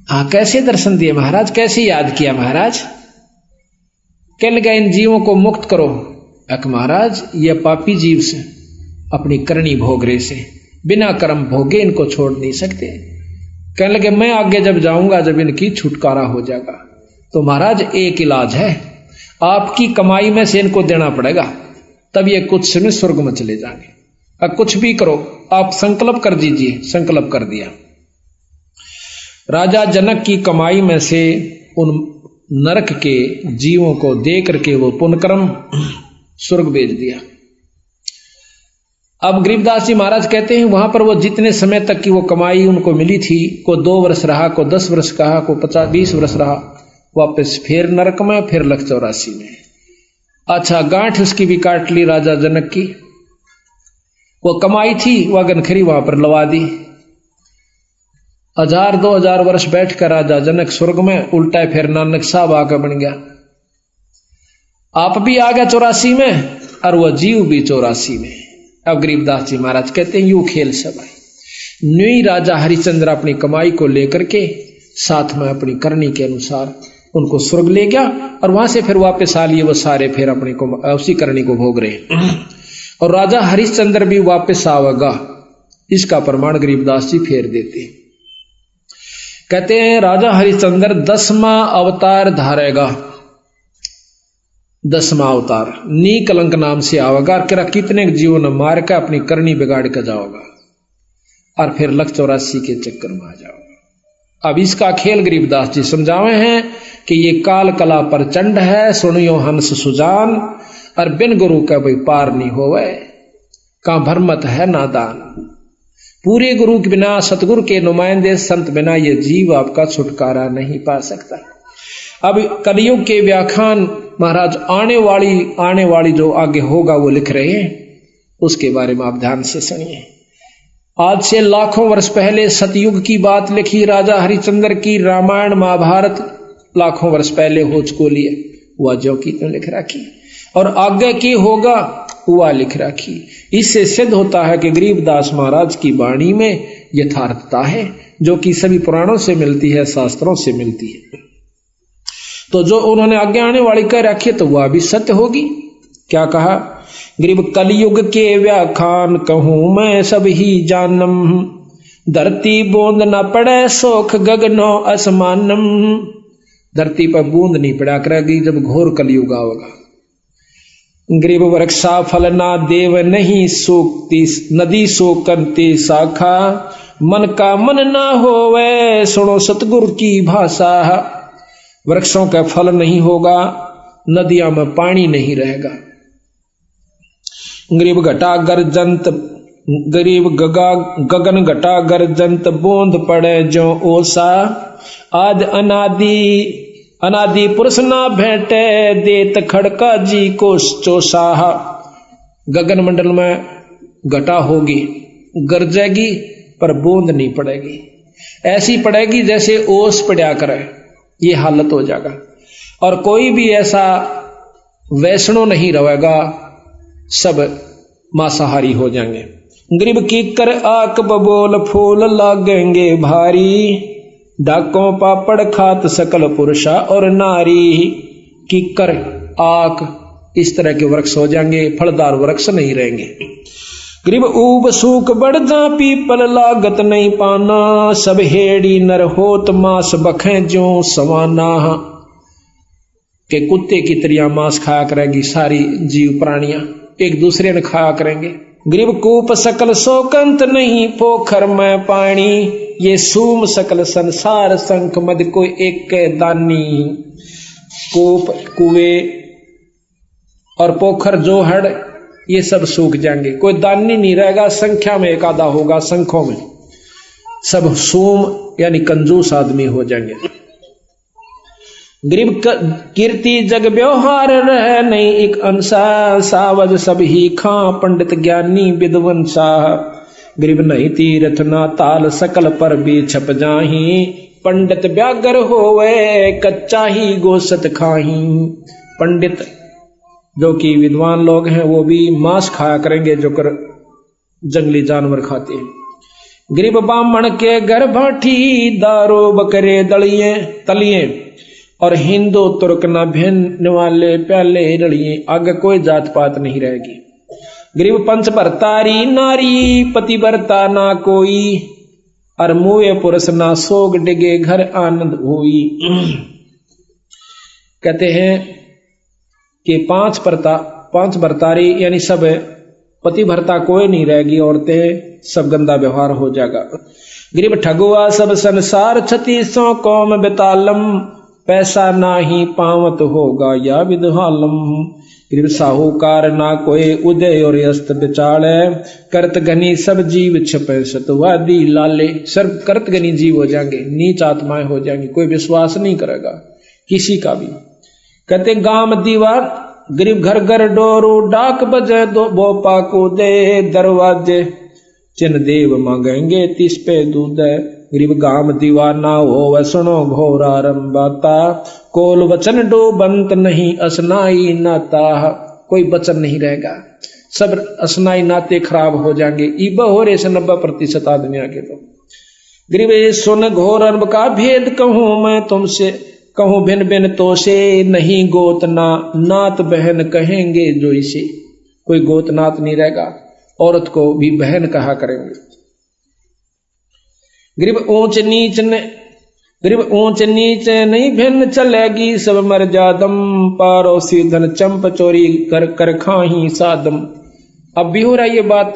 हाँ कैसे दर्शन दिए महाराज, कैसे याद किया महाराज। कहने लगा इन जीवों को मुक्त करो। अक महाराज ये पापी जीव से अपनी करनी भोग रहे से, बिना कर्म भोगे इनको छोड़ नहीं सकते। कहने लगे मैं आगे जब जाऊंगा जब इनकी छुटकारा हो जाएगा। तो महाराज एक इलाज है, आपकी कमाई में से इनको देना पड़ेगा, तब ये कुछ समय स्वर्ग में चले जाएंगे। अब कुछ भी करो, आप संकल्प कर दीजिए। संकल्प कर दिया। राजा जनक की कमाई में से उन नरक के जीवों को दे करके वो पुण्यकर्म स्वर्ग भेज दिया। अब गरीबदास जी महाराज कहते हैं वहां पर वो जितने समय तक की वो कमाई उनको मिली थी, को 2 वर्ष रहा, को 10 वर्ष कहा, को 50-20 वर्ष रहा। वापस फिर नरक में, फिर लख 84 में। अच्छा, गांठ उसकी भी काट ली राजा जनक की। वो कमाई थी वह गनखरी वहां पर लवा दी। 1000-2000 वर्ष बैठकर राजा जनक स्वर्ग में, उल्टा फिर नानक साहब आकर बन गया। आप भी आ गया 84 में और वह जीव भी 84 में। अब गरीबदास जी महाराज कहते हैं, यू खेल सब है। न्यू राजा हरिश्चंद्र अपनी कमाई को लेकर के साथ में अपनी करनी के अनुसार उनको स्वर्ग ले गया और वहां से फिर वापस आ लिए वो सारे, फिर अपने को उसी करनी को भोग रहे। और राजा हरिश्चंद्र भी वापस आवेगा, इसका प्रमाण गरीबदास जी फेर देते हैं। कहते हैं राजा हरिश्चंद्र 10वां अवतार धारेगा। 10वां अवतार नी कलंक नाम से आवेगा। कितने जीवों ने मार कर अपनी करनी बिगाड़ कर जाओगा और फिर लख 84 के चक्कर में आ जाओगा। अब इसका खेल गरीबदास जी समझावे हैं कि ये काल कला प्रचंड है, सुनियो हंस सुजान, और बिन गुरु का भाई पार नहीं होवे, का भरमत है नादान। पूरे गुरु के बिना, सतगुरु के नुमाइंदे संत बिना ये जीव आपका छुटकारा नहीं पा सकता। अब कलयुग के व्याख्यान महाराज आने वाली जो आगे होगा वो लिख रहे हैं, उसके बारे में आप ध्यान से सुनिए। आज से लाखों वर्ष पहले सतयुग की बात लिखी राजा हरिश्चंद्र की। रामायण महाभारत लाखों वर्ष पहले हो चुकी है, वह जो की तो लिख रखी, और आगे की होगा वह लिख रखी। इससे सिद्ध होता है कि गरीबदास महाराज की वाणी में यथार्थता है, जो कि सभी पुराणों से मिलती है, शास्त्रों से मिलती है। तो जो उन्होंने आगे आने वाली कह रखी तो वह भी सत्य होगी। क्या कहा? गरीब कलयुग के व्याख्यान कहूं मैं सब ही जानम, धरती बूंद न पड़े सोख गगनो असमानम। धरती पर बूंद नहीं पड़ा करेगी जब घोर कलयुग आवेगा। गरीब वृक्षा फल ना देव नहीं सोकती, नदी सोकंती शाखा, मन का मन ना होवे सुनो सतगुरु की भाषा। वृक्षों का फल नहीं होगा, नदियों में पानी नहीं रहेगा। गरीब घटा गर्जंत, गरीब गगन घटा गर्जंत, बूंद पड़े जो ओसा। आज अनादि पुरुष ना भेंटे, देत खड़का जी को चोसाह। गगन मंडल में घटा होगी, गरजेगी पर बूंद नहीं पड़ेगी, ऐसी पड़ेगी जैसे ओस पड़ा करे, ये हालत हो जाएगा। और कोई भी ऐसा वैष्णो नहीं रहेगा, सब मांसाहारी हो जाएंगे। गरीब कीकर आक बबोल फूल लागेंगे भारी, डाकों पापड़ खात सकल पुरुषा और नारी। कीकर आक इस तरह के वृक्ष हो जाएंगे, फलदार वृक्ष नहीं रहेंगे। गरीब ऊब सूख बढ़दा पीपल लागत नहीं पाना, सब हेड़ी नर होत मांस बखें जो समाना। के कुत्ते की तरह मांस खाया करेंगी सारी जीव प्राणियां, एक दूसरे ने खाया करेंगे। गरीब कूप सकल शोकंत नहीं पोखर में पानी, ये सूम सकल संसार संख मद को एक दानी। कूप कुएं और पोखर जो हड़ ये सब सूख जाएंगे, कोई दानी नहीं रहेगा, संख्या में एक आधा होगा, संखों में सब सूम यानी कंजूस आदमी हो जाएंगे। गरीब कीर्ति जग व्यवहार रह नहीं एक अंसा, सावज सब ही खां पंडित ज्ञानी विद्वन शाह। गरीब नहीं तीर्थ ना ताल सकल पर भी छप जाही, पंडित व्यागर होवे कच्चा ही गोसत खाही। पंडित जो कि विद्वान लोग हैं वो भी मांस खाया करेंगे जो कर जंगली जानवर खाते हैं। गरीब ब्राह्मण के घर भाठी, दारू बकरे दलिए तलिए, और हिंदू तुर्क न भिन्न वाले प्याले रड़िए। आगे कोई जात पात नहीं रहेगी। गरीब पंच भरतारी नारी, पति भरता ना कोई, और मुए पुरुष ना सोग डिगे घर आनंद हुई। कहते हैं कि पांच भरतारी यानी सब पति भरता कोई नहीं रहेगी, औरतें सब गंदा व्यवहार हो जाएगा। गरीब ठगुआ सब संसार, 36 कौम बेतालम, पैसा ना ही पावत होगा या विदहालम। गरीब साहूकार ना कोई उदय और अस्त बिचाले, करत घनी सब जीव छपे सतवादी लाले। सर्व करत घनी जीव हो जाएंगे, नीच आत्माएं हो जाएंगी, कोई विश्वास नहीं करेगा। किसी का भी। कहते गांव दीवार गरीब घर घर डोरू डाक बजे दो बोपा को दे दरवाजे चिन्ह देव मांगेंगे 30 पे दूध। गरीब गाम दीवाना हो सुनो घोर आरंभाता कोल वचन डूबंत नहीं असनाई नाता। कोई वचन नहीं रहेगा, सब असनाई नाते खराब हो जाएंगे। इब हो रहे से 90% आदमी आगे। तो गरीब सुन घोर अरब का भेद कहूं मैं तुमसे कहूं भिन भिन तो से नहीं गोतना नात बहन कहेंगे जो इसे। कोई गोतनात नहीं रहेगा, औरत को भी बहन कहा करेंगे। गरीब ऊंच नीच नहीं भिन्न चलेगी सब मर्यादम पारोसी धन चंप चोरी कर कर खाही सादम। अब भी हो रहा ये बात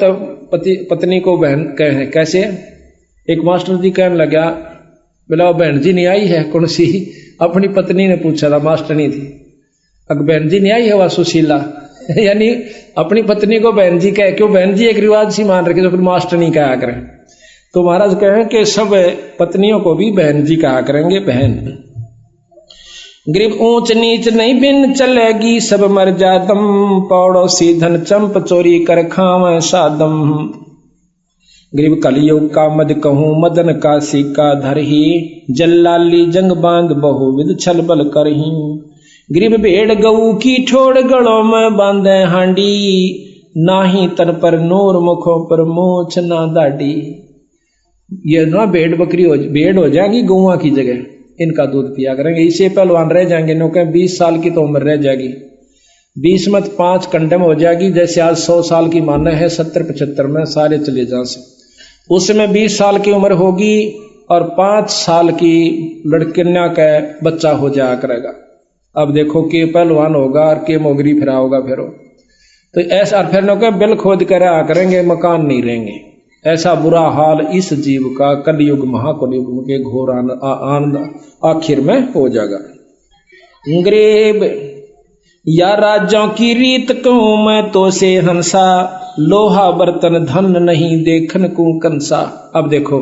पत्नी को बहन कहे कैसे। एक मास्टर जी कहने लगा बोला बहन जी नहीं आई है कौन सी। अपनी पत्नी ने पूछा था, मास्टर नहीं थी। अगर बहन जी नहीं आई है वह सुशीला यानी अपनी पत्नी को बहन जी कहे। क्यों बहन जी एक रिवाज सी मान रखे तो फिर मास्टर नहीं कहा करें। तो महाराज कहें कि सब पत्नियों को भी बहन जी कहा करेंगे बहन। गरीब ऊंच नीच नहीं भिन्न चलेगी सब मर्यादम पड़ोसी धन चंप चोरी कर खावे सादम। गरीब कलयुग का मद कहूं मदन का सिक्का धरही जल्लाली जंग बांध बहुविध छल बल करही। गरीब भेड़ गऊ की ठोड़ गलों में बांधे हांडी नाही तन पर नूर मुखों पर मूछ ना दाढ़ी। ये ना भेड़ हो जाएगी गौवा की जगह, इनका दूध पिया करेंगे। इसे पहलवान रह जाएंगे नो कहें 20 साल की तो उम्र रह जाएगी, 20 मत 5 कंडम हो जाएगी। जैसे आज 100 साल की माना है 70-75 में सारे चले जा से। उसमें 20 साल की उम्र होगी और 5 साल की लड़कियां का बच्चा हो जाया करेगा। अब देखो के पहलवान होगा और के मोगरी फिरा होगा फिर। तो ऐसा फिर नो कहें बिल खोद कर आ करेंगे, मकान नहीं रहेंगे। ऐसा बुरा हाल इस जीव का कलयुग महाकलयुग के घोर आनंद आखिर में हो जाएगा। गरीब या राज्यों की रीत कहूं मैं तो से हंसा लोहा बर्तन धन नहीं देखन को कंसा। अब देखो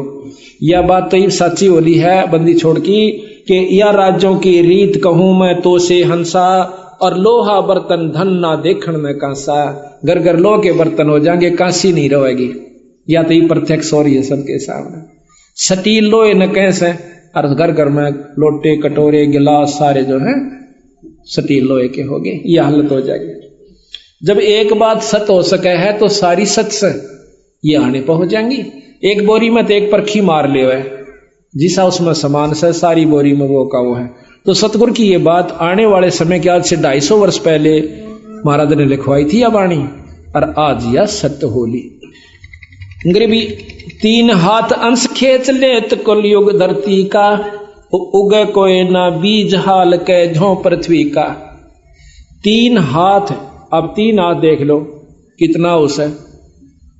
यह बात तो ये सच्ची होली है बंदी छोड़ की कि या राज्यों की रीत कहूं मैं तो से हंसा और लोहा बर्तन धन ना देखन में कांसा। घर घर लोह के बर्तन हो जाएंगे, कांसी नहीं रहेगी। या तो ये प्रत्यक्ष हो रही है सबके सामने। स्टील लोहे न कैसे और घर घर में लोटे कटोरे गिलास सारे जो है स्टील लोहे के हो गए। यह हालत हो जाएगी। जब एक बात सत हो सके है तो सारी सच से ये आने पर हो जाएंगी। एक बोरी में तो एक परखी मार ले है जिसा उसमें समान से सारी बोरी में वो का वो है। तो सतगुरु की ये बात आने वाले समय के आज से 250 वर्ष पहले महाराज ने लिखवाई थी अब आनी और आज यह सत्य होली। गरीबी 3 हाथ अंश खेच लेत कलयुग धरती का उगे कोई ना बीज हाल के झों पृथ्वी का। 3 हाथ, अब 3 हाथ देख लो कितना उस है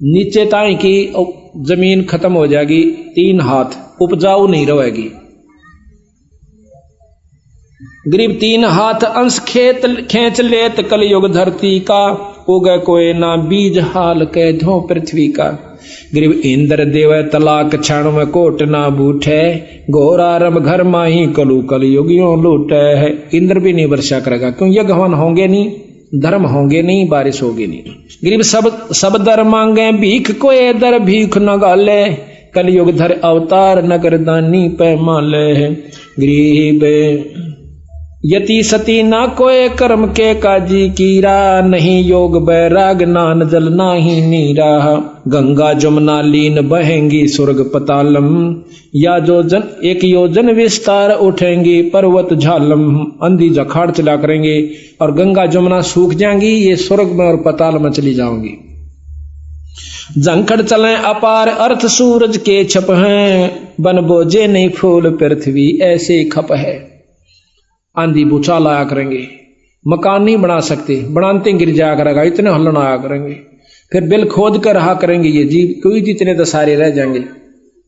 नीचे ताई की जमीन खत्म हो जाएगी। 3 हाथ उपजाऊ नहीं रहेगी। गरीब 3 हाथ अंश खेच लेत कलयुग धरती का उगे कोई ना बीज हाल के धो पृथ्वी का। गरीब इंद्र देव तलाक क्षण में कोट ना बूठे घोरारम घर माही कलु कलयुगियों लूटे है। इंद्र भी नहीं वर्षा करेगा क्यों यज्ञ हवन होंगे नहीं, धर्म होंगे नहीं, बारिश होगी नहीं। गरीब सब दर मांगे भीख कोई दर भीख न गाले कलयुग धर अवतार नगर दानी पैमाले है। गरीब यति सती ना कोय कर्म के काजी कीरा नहीं योग बैराग नान जल नाही नीरा। गंगा जमुना लीन बहेंगी स्वर्ग पतालम या जोजन 1 योजन विस्तार उठेंगी पर्वत झालम। अंधी जखाड़ चला करेंगे और गंगा जमुना सूख जाएंगी, ये स्वर्ग में और पताल में चली जाऊंगी। जंखड़ चलें अपार अर्थ सूरज के छप हैं बन बोझे नहीं फूल पृथ्वी ऐसे खप है। आंधी भूचाल आया करेंगे, मकान नहीं बना सकते, बनाते गिर जाया करेगा, इतने हलन आया करेंगे। फिर बिल खोद कर रहा करेंगे ये जीव, कोई जितने तो सारे रह जाएंगे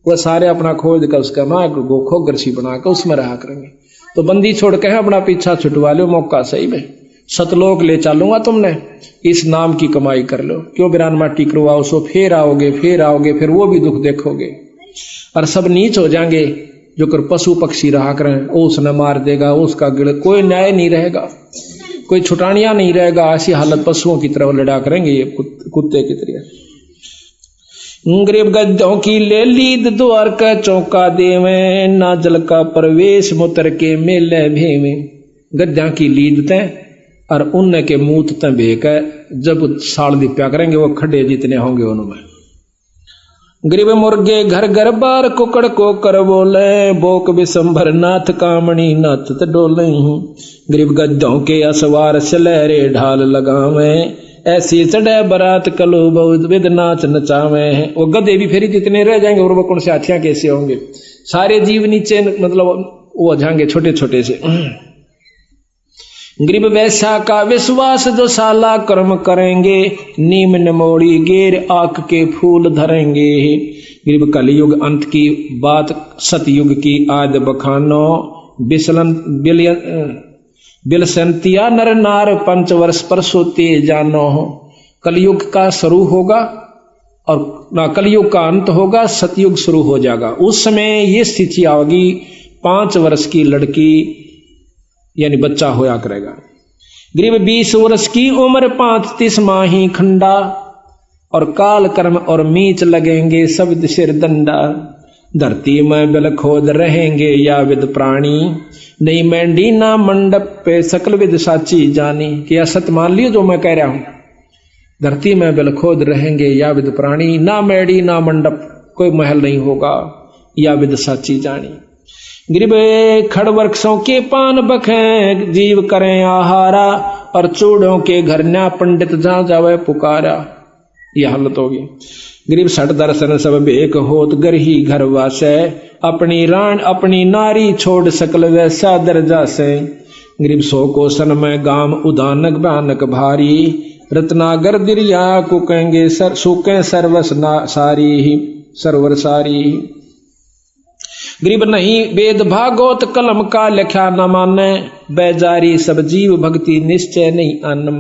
वह सारे अपना खोद कर उसका ना खोगरसी बना कर उसमें रहा करेंगे। तो बंदी छोड़ के अपना पीछा छुटवा लो, मौका सही में सतलोक ले चलूंगा तुमने, इस नाम की कमाई कर लो। क्यों बिरान माटी करवाओ सो फिर आओगे फिर वो भी दुख देखोगे और सब नीच हो जाएंगे। जो कर पशु पक्षी रहा करें, ओस न मार देगा, उसका गिड़, कोई न्याय नहीं रहेगा, कोई छुटानिया नहीं रहेगा। ऐसी हालत पशुओं की तरह लड़ा करेंगे ये कुत्ते की तरह। गरीब गद्दों की ले लीद द्वार का चौका देवे, ना जल का प्रवेश मुतर के मेले भेवे। गद्दा की लीद तय और उन के मूत तय भेक जब साल दिप्या करेंगे वो खड्डे जितने होंगे उनमें। गरीब मुर्गे घर घर बार कुकड़ को कर बोले, बोक विशंभर नाथ कामणी नाथ डोले। गरीब गद्दों के असवार सलहरे ढाल लगावे, ऐसी चढ़े बरात कलो बहुत विद नाच नचावे। वो गधे भी फिर जितने रह जाएंगे और वो कौन से हाथियां कैसे होंगे, सारे जीव नीचे मतलब वो जाएंगे छोटे छोटे से। गरीब वैसा का विश्वास जो साला कर्म करेंगे, नीम नमोड़ी गेर आक के फूल धरेंगे। गरीब कलयुग अंत की बात सतयुग की आद बखानो, बिलसंतिया नर नार 5 वर्ष पर सोते जानो। कलयुग का शुरू होगा और ना कलयुग का अंत होगा, सतयुग शुरू हो जाएगा। उस समय ये स्थिति आओगी, 5 वर्ष की लड़की यानी बच्चा होया करेगा। गरीब 20 वर्ष की उम्र 35 माही खंडा, और काल कर्म और मीच लगेंगे सब सिर दंडा। धरती में बिल खोद रहेंगे या विद प्राणी, नहीं मैंडी ना मंडप पे सकल विद साची जानी। क्या सत मान लियो जो मैं कह रहा हूं, धरती में बिल खोद रहेंगे या विद प्राणी, ना मैडी ना मंडप, कोई महल नहीं होगा, या विद साची जानी। गरीब खड़ वृक्षों के पान बखें, जीव करें आहारा, और चूड़ों के घर न्या पंडित जहां जावे पुकारा। यह हालत होगी। गरीब सठ दर्शन सब बेक होत गरही घर वासे, अपनी रान अपनी नारी छोड़ सकल वैसा दर्जा से। गरीब 100 कोसन में गाम उदानक भयानक भारी, रत्नागर दिरिया कुकेंगे सूके सर्वस सारी सरवर सारी। गरीब नहीं वेद भागवत कलम का लिखा न माने, बैजारी सब जीव भक्ति निश्चय नहीं अनम।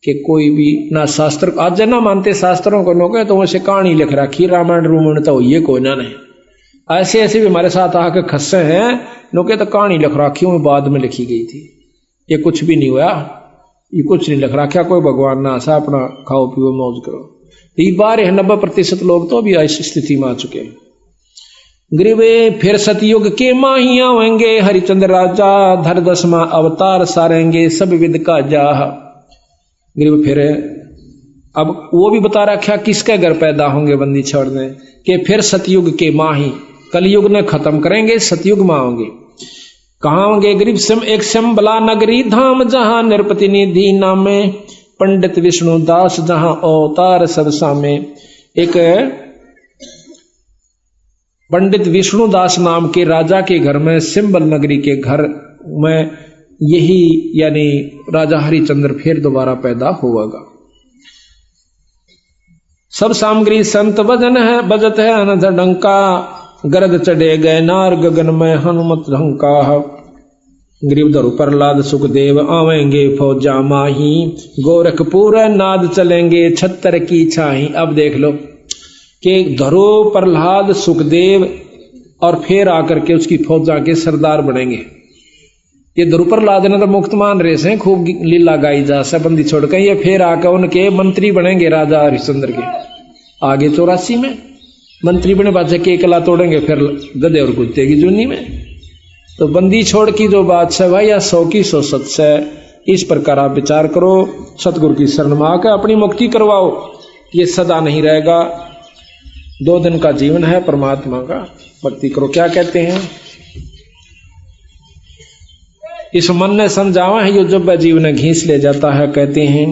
कि कोई भी ना शास्त्र आज ना मानते शास्त्रों को नोके तो वैसे कहानी लिख रखी, रामायण रूमायण तो ये कोई ना नहीं। ऐसे ऐसे भी हमारे साथ आके खस्से हैं, नोके तो कहानी लिख रखी हूं बाद में लिखी गई थी, ये कुछ भी नहीं हुआ, ये कुछ नहीं लिख रखा, कोई भगवान ना आशा, अपना खाओ पियो मौज करो। 90% लोग तो अभी इस स्थिति में आ चुके हैं। गरीबे फिर सतयुग के माही आवेंगे, हरिचंद्र राजा धर 10वां अवतार सारेंगे सब विद का जाह। गरीब फिर अब वो भी बता रखा किसके घर पैदा होंगे बंदी छोड़ने के, फिर सतयुग के माही, कलयुग ने खत्म करेंगे, सतयुग में आओगे। कहाँ होंगे गरीब, एक शंबला नगरी धाम जहां नृपति निधि नामे, पंडित विष्णु दास जहां अवतार सब सामे। एक पंडित विष्णुदास नाम के राजा के घर में, सिंबल नगरी के घर में यही यानी राजा हरिचंद्र फिर दोबारा पैदा होगा। सब सामग्री संत वजन है बजत है अनध डंका, गरद चढ़े गए नार गगन में हनुमत ढंका। गरीब धरु प्रहलाद सुखदेव आवेंगे फौजा माही, गोरखपुर नाद चलेंगे 76 की छाही। अब देख लो कि धरो प्रहलाद सुखदेव और फिर आकर के उसकी फौजा के सरदार बनेंगे। ये धरु प्रहलाद ने तो मुक्त मान रहे से खूब लीला गाई जा सबंदी छोड़ के, ये फिर आकर उनके मंत्री बनेंगे राजा हरिश्चंद्र के। आगे 84 में मंत्री बने बादशाह के कला तोड़ेंगे फिर गधे और कुत्ते की जूनी में। तो बंदी छोड़ की जो बात है भाई, या 100 की 100 सच है। इस प्रकार आप विचार करो, सतगुरु की शरण में आकर अपनी मुक्ति करवाओ। ये सदा नहीं रहेगा, 2 दिन का जीवन है, परमात्मा का भक्ति करो। क्या कहते हैं, इस मन ने समझावा है यो जब जीवन घींच ले जाता है। कहते हैं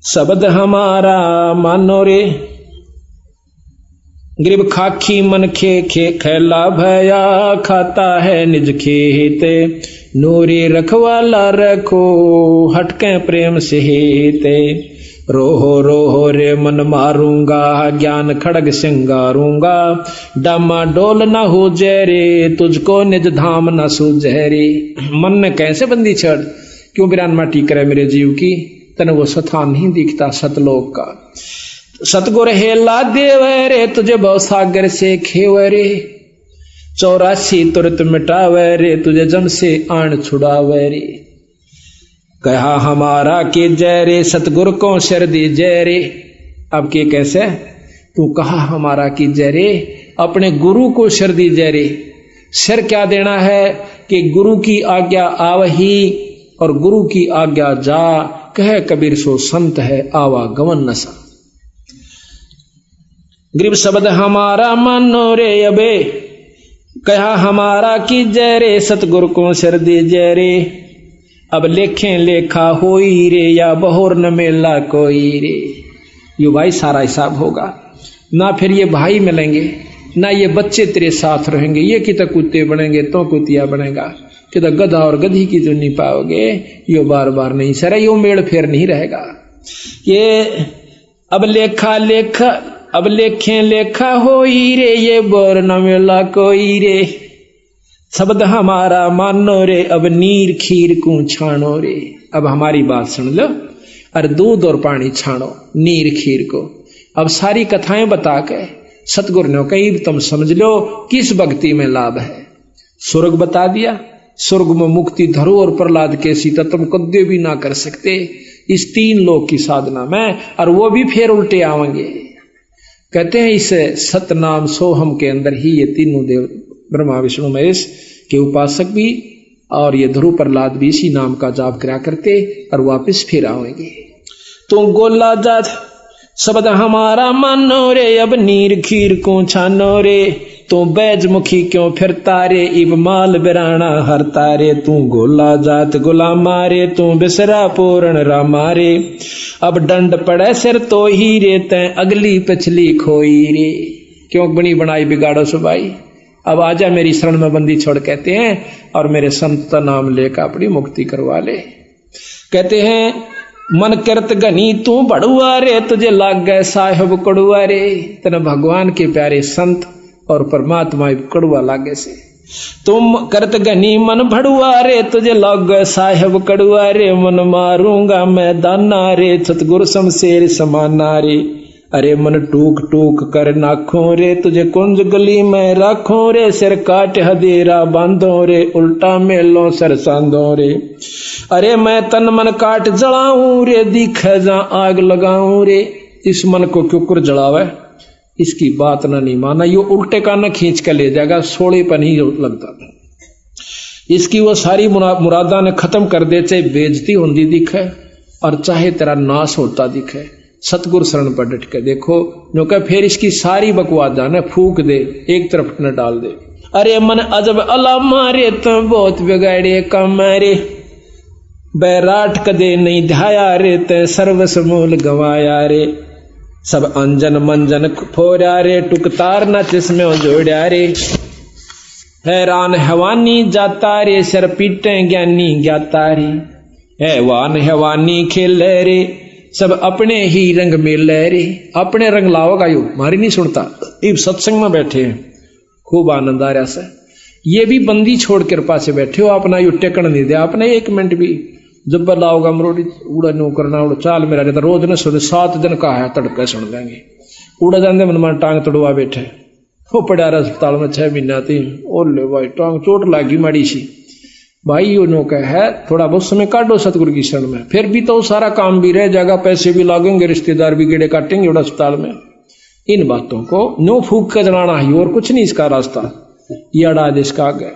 शब्द हमारा मानो रे, गरीब खाखी मन खे खे खैला भया, खाता है निज खेते, नूरी रखवाला रखो हटके प्रेम से हेते। रोहो रोहो रे मन मारूंगा, ज्ञान खड़ग सिंगारूंगा, डामा डोल न हो जहरे, तुझको निज धाम न सुजहरे। मन ने कैसे बंदी छड़, क्यों बिरान माटी करे मेरे जीव की, तने वो स्थान नहीं दिखता सतलोक का। सतगुर हेला देव रे, तुझे बहु सागर से खेवरे, 84 तुरत मिटावे रे, तुझे जम से आन छुड़ावे रे। कहा हमारा के जय रे, सतगुरु को शर दी जय रे। अब के कैसे तू कहा हमारा की जय रे, अपने गुरु को शर दी जय रे। शर क्या देना है कि गुरु की आज्ञा आवही और गुरु की आज्ञा जा, कह कबीर सो संत है आवागमन नशा। गरीब शब्द हमारा मानो रे अबे, कहा हमारा की जय रे, सतगुरु को शर दी जय रे। अब लेखें लेखा होई रे, या बहोर न मेला कोई रे। यो भाई सारा हिसाब होगा ना, फिर ये भाई मिलेंगे ना, ये बच्चे तेरे साथ रहेंगे। ये कितना कुत्ते बनेंगे तो कुतिया बनेगा, कितना गधा और गधी की जो नहीं पाओगे, यो बार बार नहीं सर, यो मेड़ फेर नहीं रहेगा। ये अब लेखा लेखा, अब लेखें लेखा होई रे, ये बोर न मिला कोई रे। शब्द हमारा मानो रे, अब नीर खीर को छानो रे। अब हमारी बात सुन लो, और दूध और पानी छानो नीर खीर को। अब सारी कथाएं बता के सतगुरु ने कही तुम समझ लो किस भक्ति में लाभ है। स्वर्ग बता दिया, स्वर्ग में मुक्ति धरो और प्रहलाद के सीता तुम कद्य भी ना कर सकते इस 3 लोक की साधना में, और वो भी फिर उल्टे आवेंगे। कहते हैं इस सतनाम सोहम के अंदर ही ये तीनों देव ब्रह्मा विष्णु महेश के उपासक भी और ये ध्रुव प्रहलाद भी इसी नाम का जाप करा करते और वापस फिर आवेंगे। तो गोला जात शब्द हमारा मानो रे, अब नीर खीर को छानो रे। तू बैजमुखी क्यों फिरता रे, इब माल बिराना हरता रे। तू गोला जात गुलामा रे, तू बिसरा पूर्ण रामा रे। अब डंड पड़े सिर तो ही रे, तै अगली पिछली खोई रे। क्यों बनी बनाई बिगाड़ो सुबाई, अब आजा मेरी शरण में बंदी छोड़, कहते हैं, और मेरे संत नाम लेकर अपनी मुक्ति करवा ले। कहते हैं मन करत घनी तू बड़ुआ रे, तुझे लाग गए साहेब कड़ुआ रे। तेना भगवान के प्यारे संत और परमात्मा कड़ुआ लागे से। तुम करत घनी मन भड़ुआ रे, तुझे लाग गए साहेब कड़ुआ रे। मन मारूंगा मैं दाना रे, सतगुरु शमशेर समाना रे। अरे मन टूक टूक कर नाखों रे, तुझे कुंज गली में राखों रे। सिर काट हदेरा बांधो रे, उल्टा मेलो सर सांधो रे। अरे मैं तन मन काट जलाऊं रे, दिखे जा आग लगाऊं रे। इस मन को क्यों जलावे, इसकी बात ना नहीं माना, यो उल्टे का न खींच कर ले जाएगा, सोले पर नहीं लगता। इसकी वो सारी मुरादा ने खत्म कर दे, चाहे बेइज्जती होती दिखे और चाहे तेरा नाश होता दिखे। सतगुरु शरण पर डट के देखो, जो कह फिर इसकी सारी बकवास जाने फूक दे, एक तरफ न डाल दे। अरे मन अजब अला मारे, तो बहुत बिगाड़े कम रे। बैराट कदे नहीं ध्याया रे, ते सर्वस मूल गवाया रे। सब अंजन मंजन फोड़ा रे, टुकतार न जिसमें जोड़ा रे। हैरान हैवानी जाता रे, सर पीटे ज्ञानी ज्ञाता रे। हैवान हैवानी खेले रे, सब अपने ही रंग में ले रे। अपने रंग लाओगा यू, मारी नहीं सुनता। इब सत्संग में बैठे हैं, खूब आनंद आ रहा से। ये भी बंदी छोड़ कृपा से बैठे हो, अपना यू टेकन नहीं दिया आपने 1 मिनट भी। जब लाओगा मरोड़ी उड़ा नो करना, उड़ा चाल मेरा रहता रोज न सुन 7 दिन का है तड़के सुन लेंगे। उड़ा जाते मन मन टांग तड़वा बैठे, वो पड़ा रहा अस्पताल में 6 महीना थी। ओले भाई टांग चोट लागी माड़ी सी भाई, यो नो कह है थोड़ा बहुत समय काटो सतगुरु की शरण में, फिर भी तो सारा काम भी रह जाएगा, पैसे भी लागेंगे, रिश्तेदार भी गेड़े काटेंगे उड़ा अस्पताल में। इन बातों को नो फूक कर जलाना ही, और कुछ नहीं इसका रास्ता। ये अड़ा जिसका आगे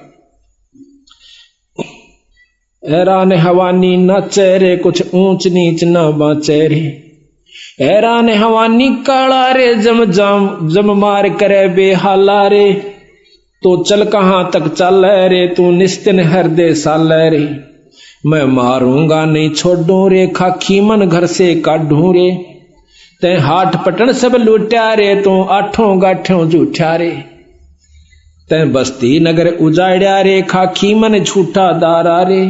हैरान हवानी न चेहरे, कुछ ऊंच नीच न बाचे रे। हैरान हवानी काला रे, जम जाम जम मार करे बेहाला रे। तो चल कहां तक चल रे, तू निस्तिन हृदय साल रे। मैं मारूंगा नहीं छोड़ू रे, खाखी मन घर से काढू रे। ते हाट पटन सब लूटा रे, तू 8 गाठों झूठा रे। ते बस्ती नगर उजाड़ा रे, खाखी मन झूठा दारा रे।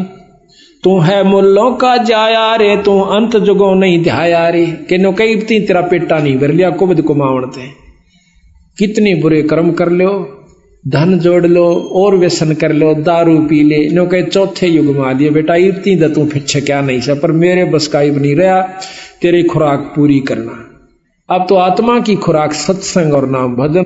तू है मुल्लों का जाया रे, तू अंत जुगो नहीं ध्याया रे। कि नो कई तेरा पेटा नहीं भर लिया, कुबद कुमावणते। कितने बुरे कर्म कर लो, धन जोड़ लो और व्यसन कर लो, दारू पी ले, नो कहे चौथे युग में आ दिए बेटा। इतनी द तू फिर क्या नहीं सा, पर मेरे बस का इब नहीं रहा तेरी खुराक पूरी करना। अब तो आत्मा की खुराक सत्संग और नाम भजन।